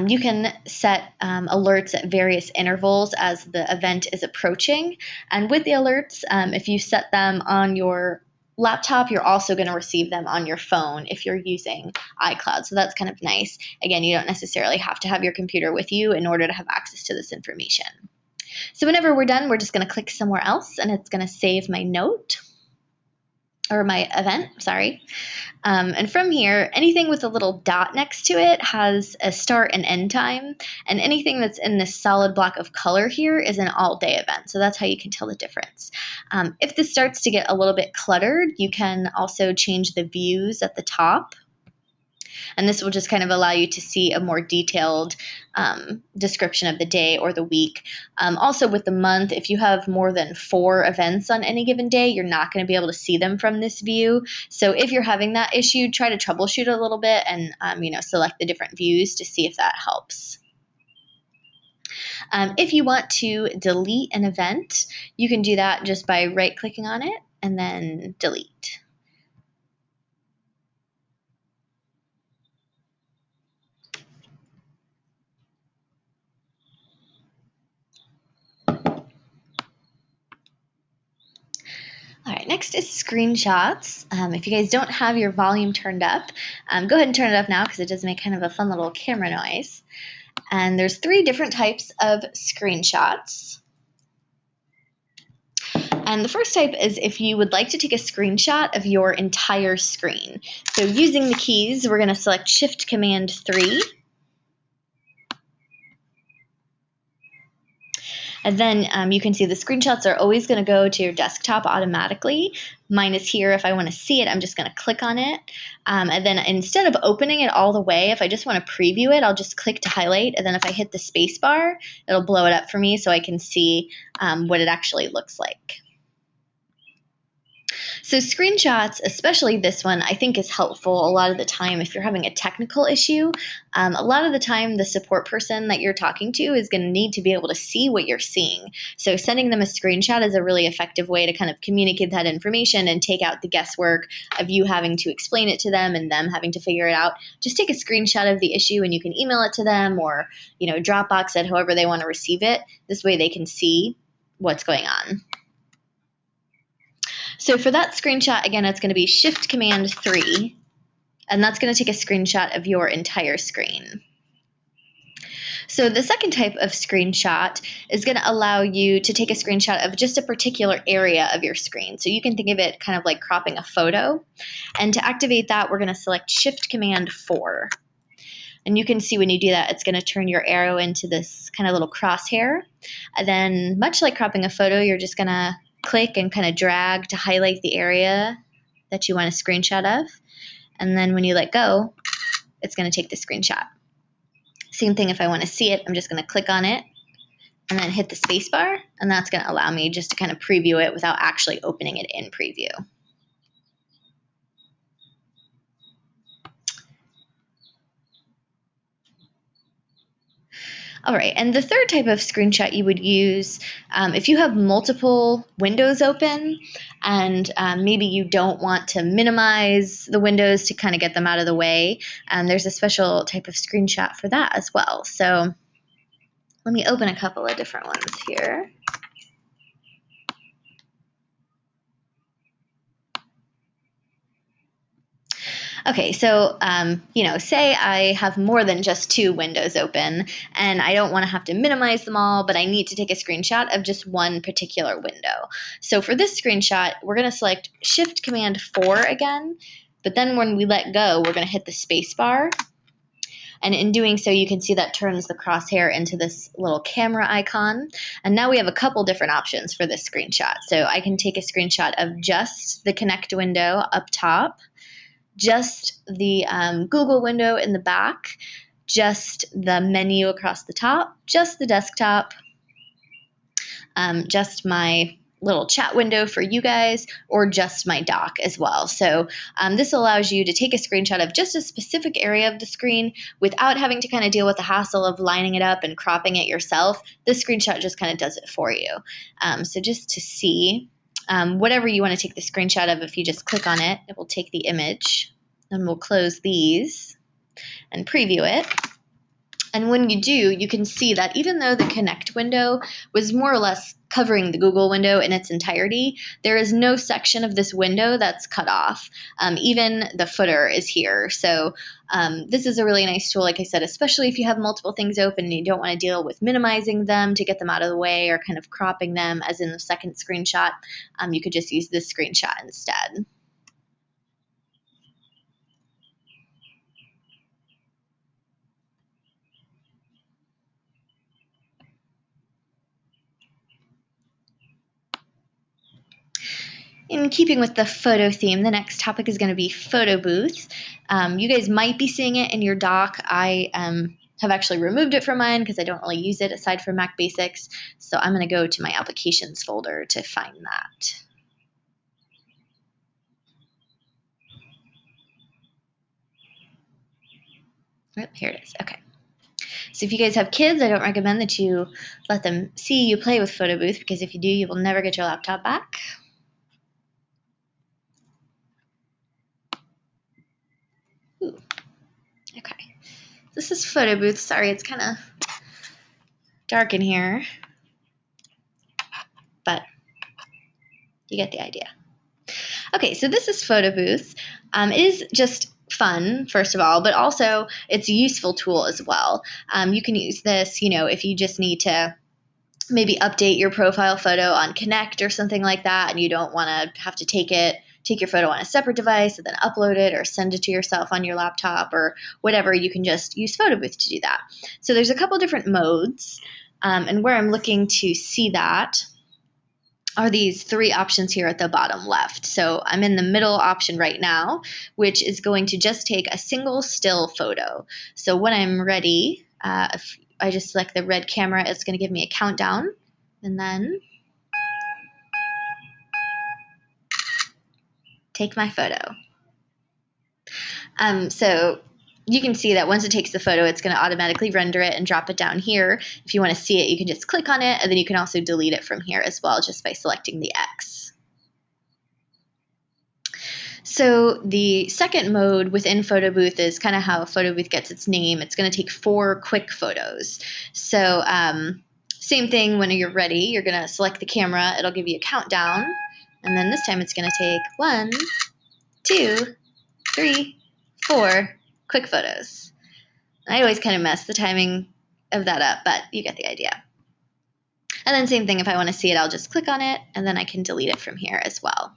You can set alerts at various intervals as the event is approaching. And with the alerts, if you set them on your laptop, you're also going to receive them on your phone if you're using iCloud. So that's kind of nice. Again, you don't necessarily have to have your computer with you in order to have access to this information. So whenever we're done, we're just going to click somewhere else and it's going to save my note. Or my event, sorry. And from here, anything with a little dot next to it has a start and end time, and anything that's in this solid block of color here is an all-day event, so that's how you can tell the difference. If this starts to get a little bit cluttered, you can also change the views at the top. And this will just kind of allow you to see a more detailed description of the day or the week. Also with the month, if you have more than 4 events on any given day, you're not going to be able to see them from this view. So if you're having that issue, try to troubleshoot a little bit and select the different views to see if that helps. If you want to delete an event, you can do that just by right-clicking on it and then delete. All right, next is screenshots. If you guys don't have your volume turned up, go ahead and turn it up now because it does make kind of a fun little camera noise. And there's 3 different types of screenshots. And the first type is if you would like to take a screenshot of your entire screen. So using the keys, we're going to select Shift-Command-3. And then you can see the screenshots are always going to go to your desktop automatically. Mine is here. If I want to see it, I'm just going to click on it. And then instead of opening it all the way, if I just want to preview it, I'll just click to highlight. And then if I hit the space bar, it'll blow it up for me so I can see what it actually looks like. So screenshots, especially this one, I think is helpful a lot of the time if you're having a technical issue. A lot of the time, the support person that you're talking to is going to need to be able to see what you're seeing. So sending them a screenshot is a really effective way to kind of communicate that information and take out the guesswork of you having to explain it to them and them having to figure it out. Just take a screenshot of the issue and you can email it to them, or Dropbox it however they want to receive it. This way they can see what's going on. So for that screenshot, again, it's going to be Shift Command 3, and that's going to take a screenshot of your entire screen. So the second type of screenshot is going to allow you to take a screenshot of just a particular area of your screen. So you can think of it kind of like cropping a photo. And to activate that, we're going to select Shift Command 4. And you can see when you do that, it's going to turn your arrow into this kind of little crosshair. And then much like cropping a photo, you're just going to click and kind of drag to highlight the area that you want a screenshot of. And then when you let go, it's going to take the screenshot. Same thing if I want to see it, I'm just going to click on it and then hit the space bar, and that's going to allow me just to kind of preview it without actually opening it in preview. All right, and the third type of screenshot you would use if you have multiple windows open and maybe you don't want to minimize the windows to kind of get them out of the way, there's a special type of screenshot for that as well. So let me open a couple of different ones here. Okay, so, say I have more than just 2 windows open and I don't want to have to minimize them all, but I need to take a screenshot of just one particular window. So for this screenshot, we're going to select Shift Command 4 again, but then when we let go, we're going to hit the space bar. And in doing so, you can see that turns the crosshair into this little camera icon. And now we have a couple different options for this screenshot. So I can take a screenshot of just the Connect window up top, just the Google window in the back, just the menu across the top, just the desktop, just my little chat window for you guys, or just my dock as well. So this allows you to take a screenshot of just a specific area of the screen without having to kind of deal with the hassle of lining it up and cropping it yourself. This screenshot just kind of does it for you. So just to see, whatever you want to take the screenshot of, if you just click on it, it will take the image. And we'll close these and preview it. And when you do, you can see that even though the Connect window was more or less covering the Google window in its entirety, there is no section of this window that's cut off. Even the footer is here. So this is a really nice tool, like I said, especially if you have multiple things open and you don't want to deal with minimizing them to get them out of the way or kind of cropping them as in the second screenshot. You could just use this screenshot instead. In keeping with the photo theme, the next topic is going to be photo booth. You guys might be seeing it in your dock. I have actually removed it from mine because I don't really use it aside from Mac Basics. So I'm going to go to my applications folder to find that. Oh, here it is. Okay. So if you guys have kids, I don't recommend that you let them see you play with photo booth, because if you do, you will never get your laptop back. Ooh. Okay. This is photo booth. Sorry, it's kind of dark in here, but you get the idea. Okay, so this is photo booth. It is just fun, first of all, but also it's a useful tool as well. You can use this, if you just need to maybe update your profile photo on Connect or something like that, and you don't want to have to take your photo on a separate device and then upload it or send it to yourself on your laptop or whatever. You can just use photo booth to do that. So there's a couple different modes, and where I'm looking to see that are these 3 options here at the bottom left. So I'm in the middle option right now, which is going to just take a single still photo. So when I'm ready, if I just select the red camera, it's going to give me a countdown, and then take my photo. So you can see that once it takes the photo, it's going to automatically render it and drop it down here. If you want to see it, you can just click on it, and then you can also delete it from here as well just by selecting the X. So the second mode within Photo Booth is kind of how Photo Booth gets its name. It's going to take 4 quick photos. So same thing, when you're ready, you're going to select the camera. It'll give you a countdown, and then this time it's going to take 1, 2, 3, 4 quick photos. I always kind of mess the timing of that up, but you get the idea. And then same thing, if I want to see it, I'll just click on it, and then I can delete it from here as well.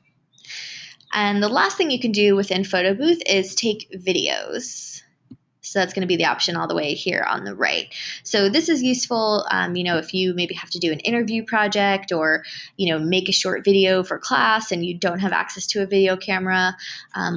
And the last thing you can do within Photo Booth is take videos. So that's going to be the option all the way here on the right. So this is useful, if you maybe have to do an interview project, or, make a short video for class and you don't have access to a video camera,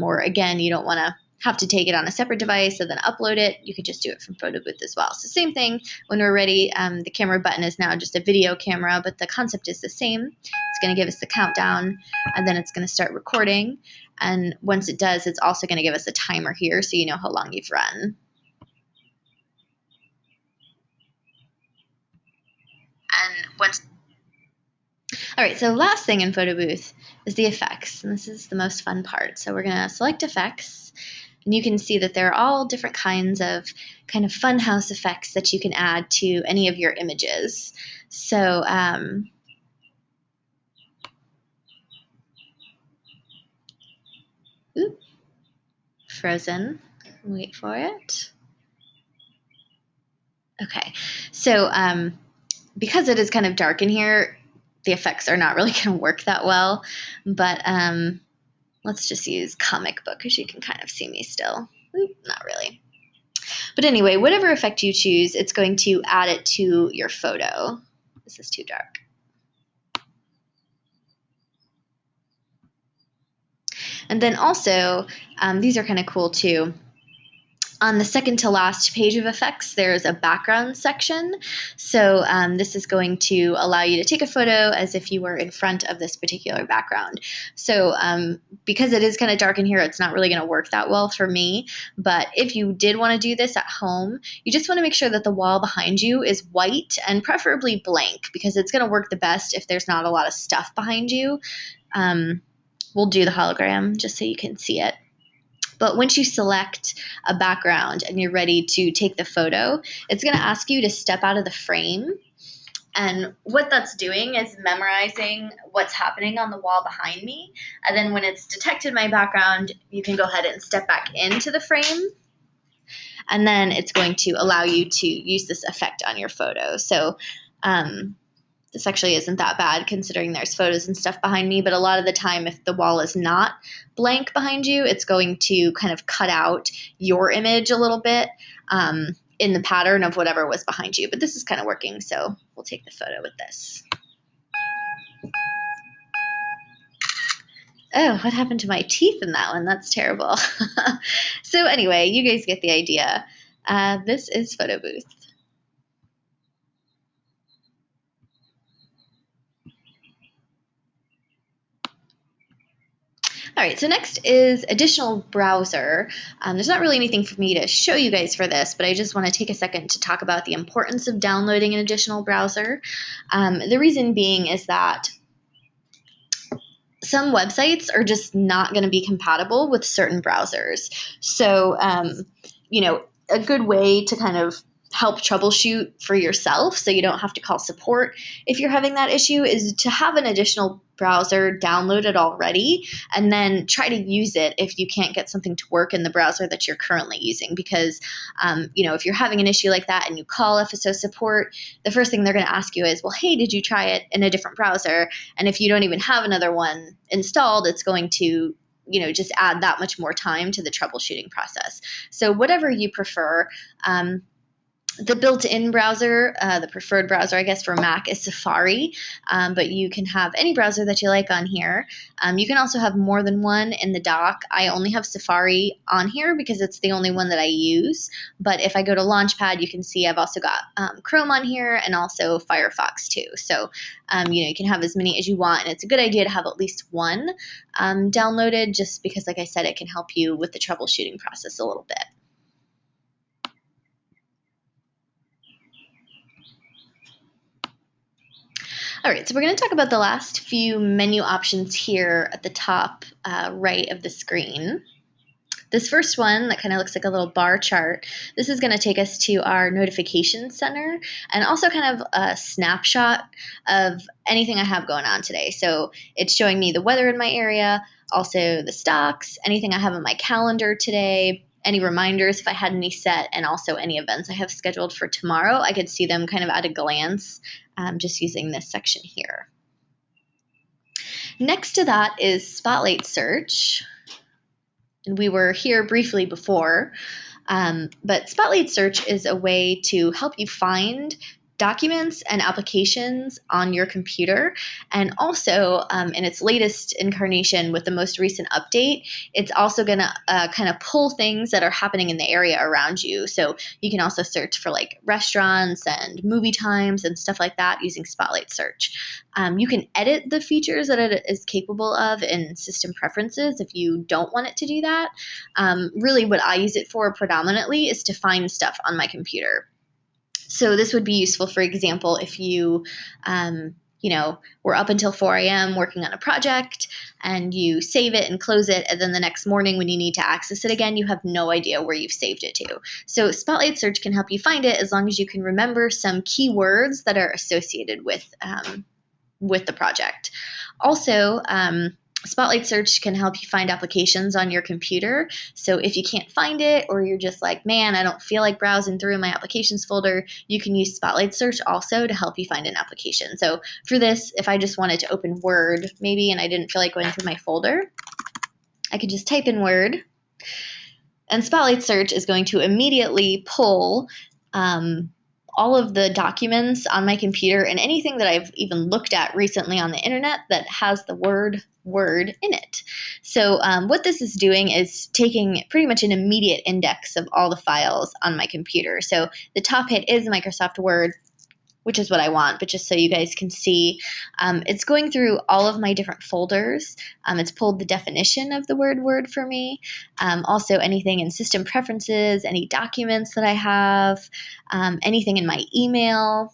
or again, you don't want to have to take it on a separate device and then upload it. You could just do it from Photo Booth as well. So same thing, when we're ready, the camera button is now just a video camera, but the concept is the same. It's going to give us the countdown, and then it's going to start recording. And once it does, it's also going to give us a timer here so you know how long you've run. All right, so last thing in Photo Booth is the effects, and this is the most fun part. So we're going to select effects, and you can see that there are all different kinds of kind of funhouse effects that you can add to any of your images. So frozen, wait for it. Okay, so because it is kind of dark in here, the effects are not really going to work that well, but let's just use comic book, because you can kind of see me still. Not really. But anyway, whatever effect you choose, it's going to add it to your photo. This is too dark. And then also, these are kind of cool too. On the second to last page of effects, there's a background section. So this is going to allow you to take a photo as if you were in front of this particular background. So because it is kind of dark in here, it's not really going to work that well for me. But if you did want to do this at home, you just want to make sure that the wall behind you is white and preferably blank, because it's going to work the best if there's not a lot of stuff behind you. We'll do the hologram just so you can see it. But once you select a background and you're ready to take the photo, it's going to ask you to step out of the frame. And what that's doing is memorizing what's happening on the wall behind me. And then when it's detected my background, you can go ahead and step back into the frame. And then it's going to allow you to use this effect on your photo. So this actually isn't that bad considering there's photos and stuff behind me, but a lot of the time if the wall is not blank behind you, it's going to kind of cut out your image a little bit in the pattern of whatever was behind you. But this is kind of working, so we'll take the photo with this. Oh, what happened to my teeth in that one? That's terrible. So anyway, you guys get the idea. This is Photo Booth. All right, so next is additional browser. There's not really anything for me to show you guys for this, but I just want to take a second to talk about the importance of downloading an additional browser. The reason being is that some websites are just not going to be compatible with certain browsers. So, a good way to kind of help troubleshoot for yourself so you don't have to call support if you're having that issue is to have an additional browser downloaded already and then try to use it if you can't get something to work in the browser that you're currently using, because if you're having an issue like that and you call FSO support, the first thing they're going to ask you is, well, hey, did you try it in a different browser? And if you don't even have another one installed, it's going to just add that much more time to the troubleshooting process. So whatever you prefer, The built-in browser, the preferred browser, I guess, for Mac is Safari, but you can have any browser that you like on here. You can also have more than one in the dock. I only have Safari on here because it's the only one that I use, but if I go to Launchpad, you can see I've also got Chrome on here and also Firefox too. So, you can have as many as you want, and it's a good idea to have at least one downloaded just because, like I said, it can help you with the troubleshooting process a little bit. All right, so we're going to talk about the last few menu options here at the top right of the screen. This first one that kind of looks like a little bar chart, this is going to take us to our notification center and also kind of a snapshot of anything I have going on today. So it's showing me the weather in my area, also the stocks, anything I have on my calendar today, any reminders if I had any set, and also any events I have scheduled for tomorrow. I could see them kind of at a glance just using this section here. Next to that is Spotlight Search. And we were here briefly before, but Spotlight Search is a way to help you find documents and applications on your computer. And also, in its latest incarnation with the most recent update, it's also going to kind of pull things that are happening in the area around you. So you can also search for like restaurants and movie times and stuff like that using Spotlight Search. You can edit the features that it is capable of in system preferences if you don't want it to do that. Really, what I use it for predominantly is to find stuff on my computer. So this would be useful, for example, if you, were up until 4 a.m. working on a project and you save it and close it, and then the next morning when you need to access it again, you have no idea where you've saved it to. So Spotlight Search can help you find it as long as you can remember some keywords that are associated with the project. Also, Spotlight Search can help you find applications on your computer. So if you can't find it, or you're just like, man, I don't feel like browsing through my applications folder, you can use Spotlight Search also to help you find an application. So for this, if I just wanted to open Word maybe and I didn't feel like going through my folder, I could just type in Word, and Spotlight Search is going to immediately pull all of the documents on my computer and anything that I've even looked at recently on the internet that has the word Word in it. So what this is doing is taking pretty much an immediate index of all the files on my computer. So the top hit is Microsoft Word, which is what I want, but just so you guys can see, it's going through all of my different folders. It's pulled the definition of the word Word for me. Also anything in system preferences, any documents that I have, anything in my email,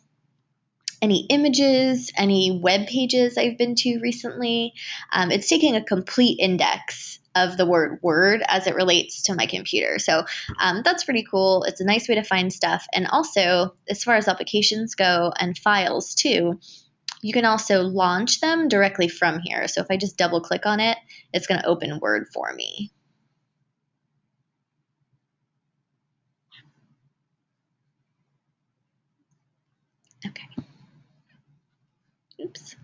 any images, any web pages I've been to recently. It's taking a complete index of the word Word as it relates to my computer. So that's pretty cool. It's a nice way to find stuff. And also, as far as applications go and files too, you can also launch them directly from here. So if I just double click on it, it's going to open Word for me. Okay. Oops.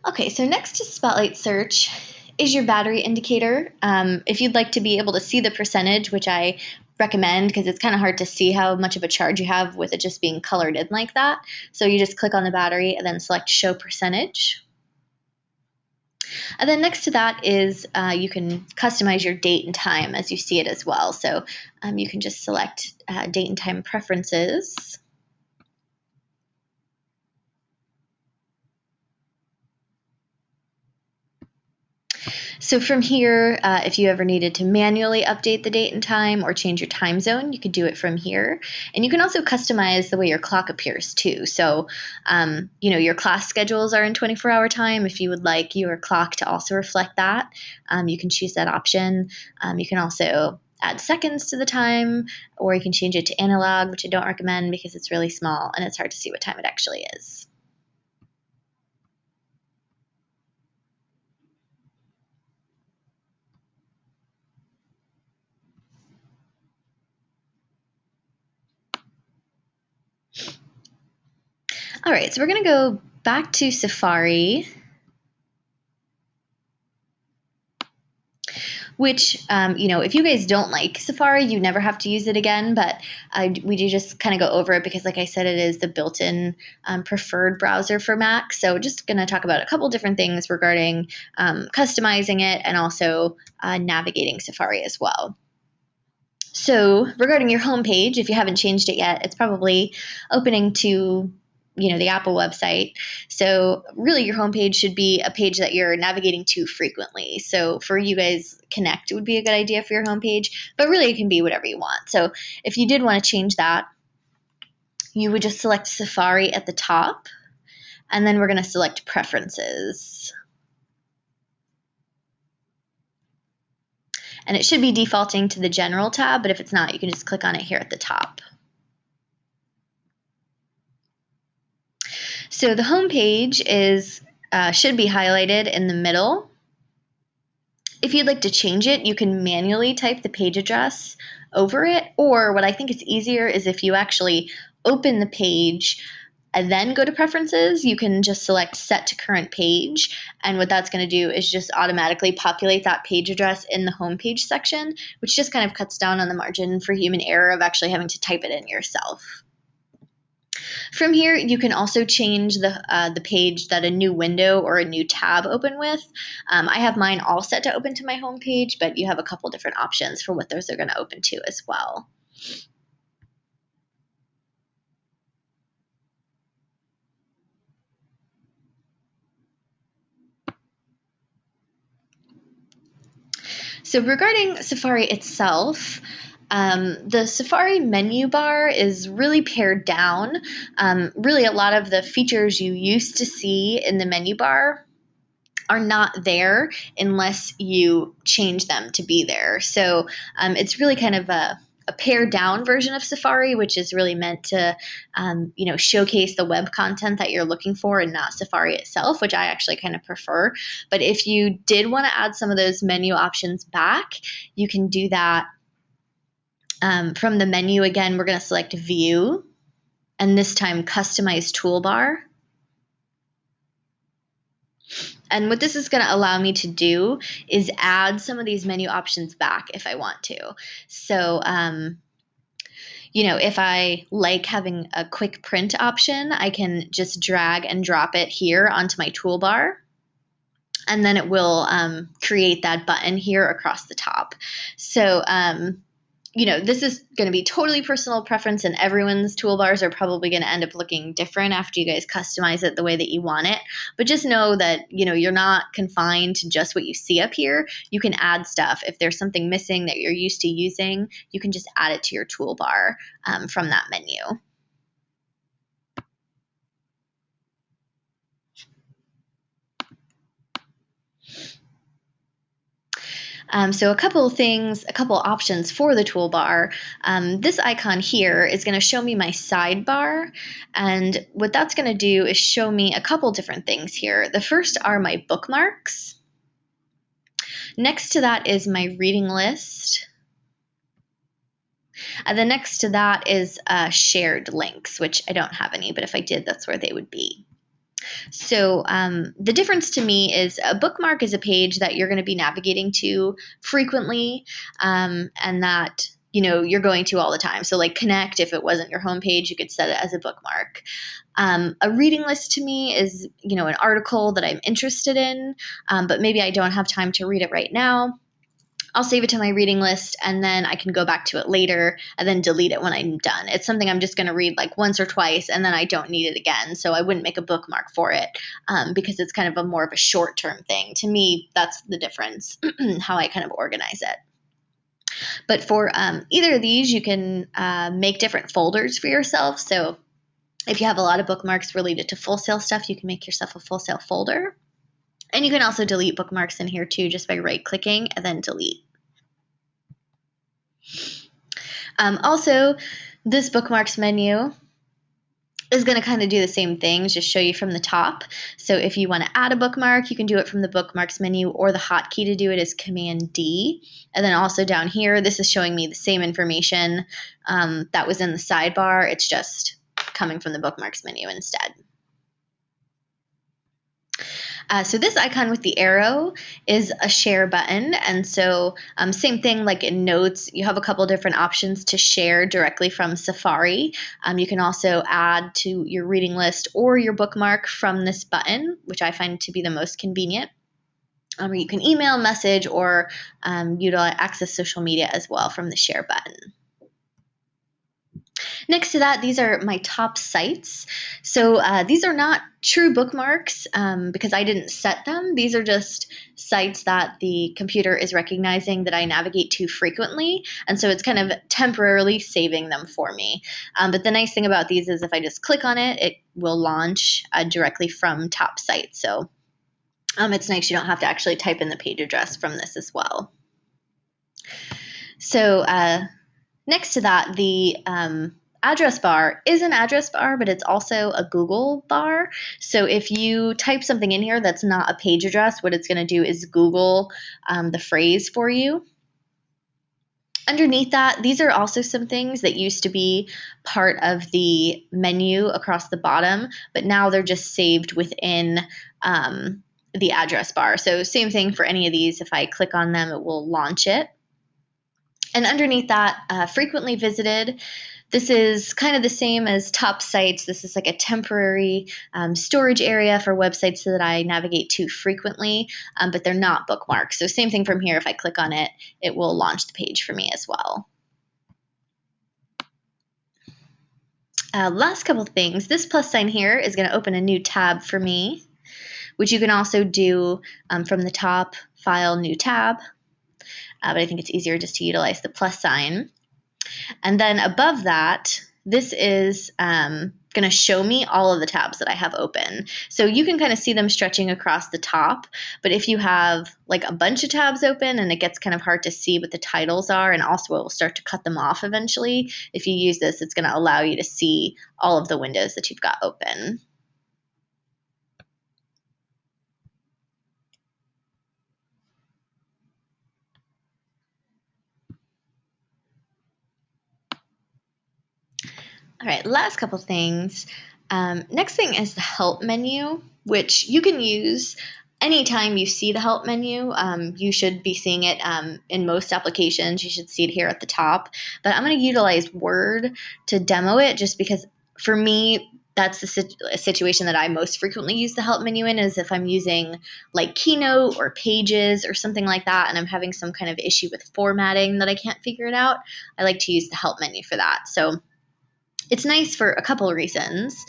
Okay, so next to Spotlight Search is your battery indicator. If you'd like to be able to see the percentage, which I recommend because it's kind of hard to see how much of a charge you have with it just being colored in like that. So you just click on the battery and then select Show Percentage. And then next to that is you can customize your date and time as you see it as well. So you can just select date and time preferences. So from here, if you ever needed to manually update the date and time or change your time zone, you could do it from here. And you can also customize the way your clock appears too. So, your class schedules are in 24-hour time. If you would like your clock to also reflect that, you can choose that option. You can also add seconds to the time, or you can change it to analog, which I don't recommend because it's really small and it's hard to see what time it actually is. All right, so we're going to go back to Safari. which, if you guys don't like Safari, you never have to use it again, but we do just kind of go over it because, like I said, it is the built-in preferred browser for Mac. So just going to talk about a couple different things regarding customizing it and also navigating Safari as well. So regarding your home page, if you haven't changed it yet, it's probably opening to the Apple website. So really your homepage should be a page that you're navigating to frequently. So for you guys, Connect would be a good idea for your homepage, but really it can be whatever you want. So if you did want to change that, you would just select Safari at the top, and then we're going to select Preferences. And it should be defaulting to the General tab, but if it's not, you can just click on it here at the top. So the home page should be highlighted in the middle. If you'd like to change it, you can manually type the page address over it, or what I think is easier is if you actually open the page and then go to Preferences, you can just select Set to Current Page, and what that's going to do is just automatically populate that page address in the home page section, which just kind of cuts down on the margin for human error of actually having to type it in yourself. From here, you can also change the page that a new window or a new tab open with. I have mine all set to open to my home page, but you have a couple different options for what those are going to open to as well. So regarding Safari itself, the Safari menu bar is really pared down. Really, a lot of the features you used to see in the menu bar are not there unless you change them to be there. So it's really kind of a pared down version of Safari, which is really meant to, showcase the web content that you're looking for and not Safari itself, which I actually kind of prefer. But if you did want to add some of those menu options back, you can do that from the menu. Again, we're going to select View, and this time Customize Toolbar. And what this is going to allow me to do is add some of these menu options back if I want to. So, if I like having a quick print option, I can just drag and drop it here onto my toolbar, and then it will create that button here across the top. So, this is going to be totally personal preference, and everyone's toolbars are probably going to end up looking different after you guys customize it the way that you want it. But just know that, you're not confined to just what you see up here. You can add stuff. If there's something missing that you're used to using, you can just add it to your toolbar from that menu. So a couple options for the toolbar. This icon here is going to show me my sidebar, and what that's going to do is show me a couple different things here. The first are my bookmarks. Next to that is my reading list. And then next to that is shared links, which I don't have any, but if I did, that's where they would be. So the difference to me is a bookmark is a page that you're going to be navigating to frequently, and that you're going to all the time. So like Connect, if it wasn't your homepage, you could set it as a bookmark. A reading list to me is an article that I'm interested in, but maybe I don't have time to read it right now. I'll save it to my reading list, and then I can go back to it later and then delete it when I'm done. It's something I'm just going to read like once or twice, and then I don't need it again. So I wouldn't make a bookmark for it because it's kind of more of a short-term thing. To me, that's the difference, how I kind of organize it. But for either of these, you can make different folders for yourself. So if you have a lot of bookmarks related to Full Sail stuff, you can make yourself a Full Sail folder. And you can also delete bookmarks in here too, just by right-clicking and then delete. Also, this bookmarks menu is going to kind of do the same thing, just show you from the top. So if you want to add a bookmark, you can do it from the bookmarks menu, or the hotkey to do it is Command D. And then also down here, this is showing me the same information that was in the sidebar. It's just coming from the bookmarks menu instead. So this icon with the arrow is a share button. And so same thing like in Notes, you have a couple different options to share directly from Safari. You can also add to your reading list or your bookmark from this button, which I find to be the most convenient. You can email, message, or utilize access social media as well from the share button. Next to that, these are my top sites. So these are not true bookmarks because I didn't set them. These are just sites that the computer is recognizing that I navigate to frequently. And so it's kind of temporarily saving them for me. But the nice thing about these is if I just click on it, it will launch directly from top sites. So it's nice you don't have to actually type in the page address from this as well. So next to that, the address bar is an address bar, but it's also a Google bar. So if you type something in here that's not a page address, what it's going to do is Google the phrase for you. Underneath that, these are also some things that used to be part of the menu across the bottom, but now they're just saved within the address bar. So same thing for any of these. If I click on them, it will launch it. And underneath that, frequently visited, this is kind of the same as top sites. This is like a temporary storage area for websites that I navigate to frequently, but they're not bookmarks. So same thing from here. If I click on it, it will launch the page for me as well. Last couple of things. This plus sign here is going to open a new tab for me, which you can also do from the top, File, New Tab. But I think it's easier just to utilize the plus sign. And then above that, this is going to show me all of the tabs that I have open. So you can kind of see them stretching across the top, but if you have like a bunch of tabs open and it gets kind of hard to see what the titles are, and also it will start to cut them off eventually, if you use this, it's going to allow you to see all of the windows that you've got open. All right, last couple things. Next thing is the help menu, which you can use anytime you see the help menu. You should be seeing it in most applications. You should see it here at the top. But I'm going to utilize Word to demo it just because for me, that's the situation that I most frequently use the help menu in, is if I'm using like Keynote or Pages or something like that and I'm having some kind of issue with formatting that I can't figure it out, I like to use the help menu for that. So it's nice for a couple of reasons.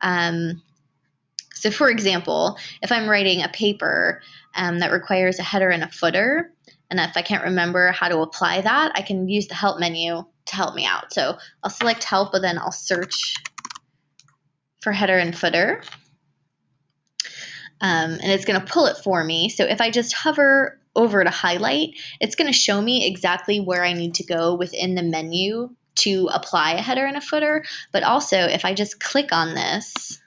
So for example, if I'm writing a paper that requires a header and a footer, and if I can't remember how to apply that, I can use the help menu to help me out. So I'll select help, but then I'll search for header and footer. And it's going to pull it for me. So if I just hover over to highlight, it's going to show me exactly where I need to go within the menu to apply a header and a footer. But also, if I just click on this,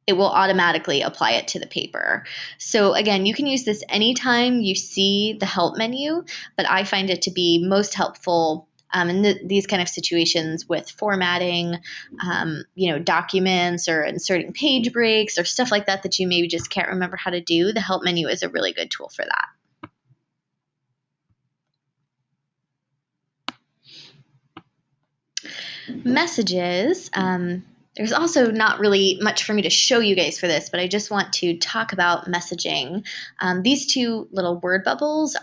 it will automatically apply it to the paper. So again, you can use this anytime you see the help menu, but I find it to be most helpful in these kind of situations with formatting, documents or inserting page breaks or stuff like that that you maybe just can't remember how to do. The help menu is a really good tool for that. Messages. There's also not really much for me to show you guys for this, but I just want to talk about messaging. These two little word bubbles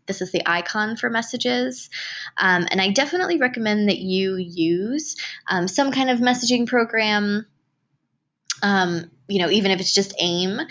this is the icon for messages. And I definitely recommend that you use some kind of messaging program, even if it's just AIM,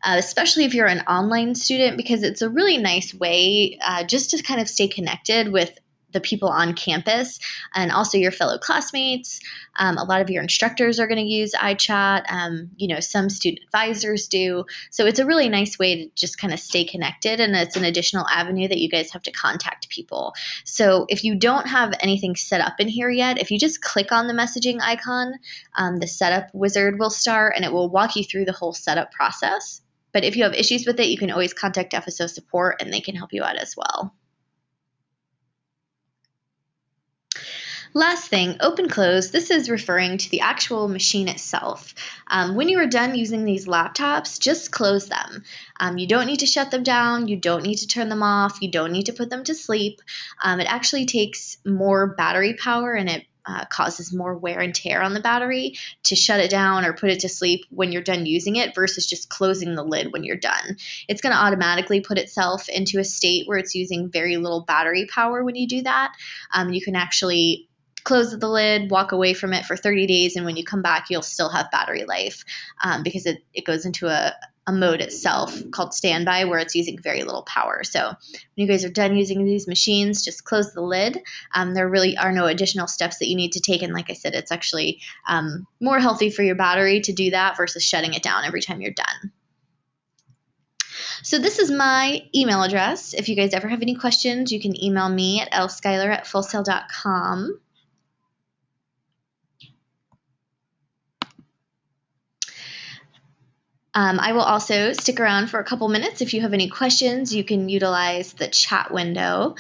especially if you're an online student, because it's a really nice way just to kind of stay connected with the people on campus and also your fellow classmates. A lot of your instructors are going to use iChat. Some student advisors do. So it's a really nice way to just kind of stay connected, and it's an additional avenue that you guys have to contact people. So if you don't have anything set up in here yet, if you just click on the messaging icon, the setup wizard will start and it will walk you through the whole setup process. But if you have issues with it, you can always contact FSO support and they can help you out as well. Last thing, open close. This is referring to the actual machine itself. When you are done using these laptops, just close them. You don't need to shut them down. You don't need to turn them off. You don't need to put them to sleep. It actually takes more battery power and it causes more wear and tear on the battery to shut it down or put it to sleep when you're done using it versus just closing the lid when you're done. It's going to automatically put itself into a state where it's using very little battery power when you do that. You can actually close the lid, walk away from it for 30 days, and when you come back, you'll still have battery life because it goes into a mode itself called standby where it's using very little power. So when you guys are done using these machines, just close the lid. There really are no additional steps that you need to take. And like I said, it's actually more healthy for your battery to do that versus shutting it down every time you're done. So this is my email address. If you guys ever have any questions, you can email me at lschuyler@fullsail.com. I will also stick around for a couple minutes. If you have any questions, you can utilize the chat window.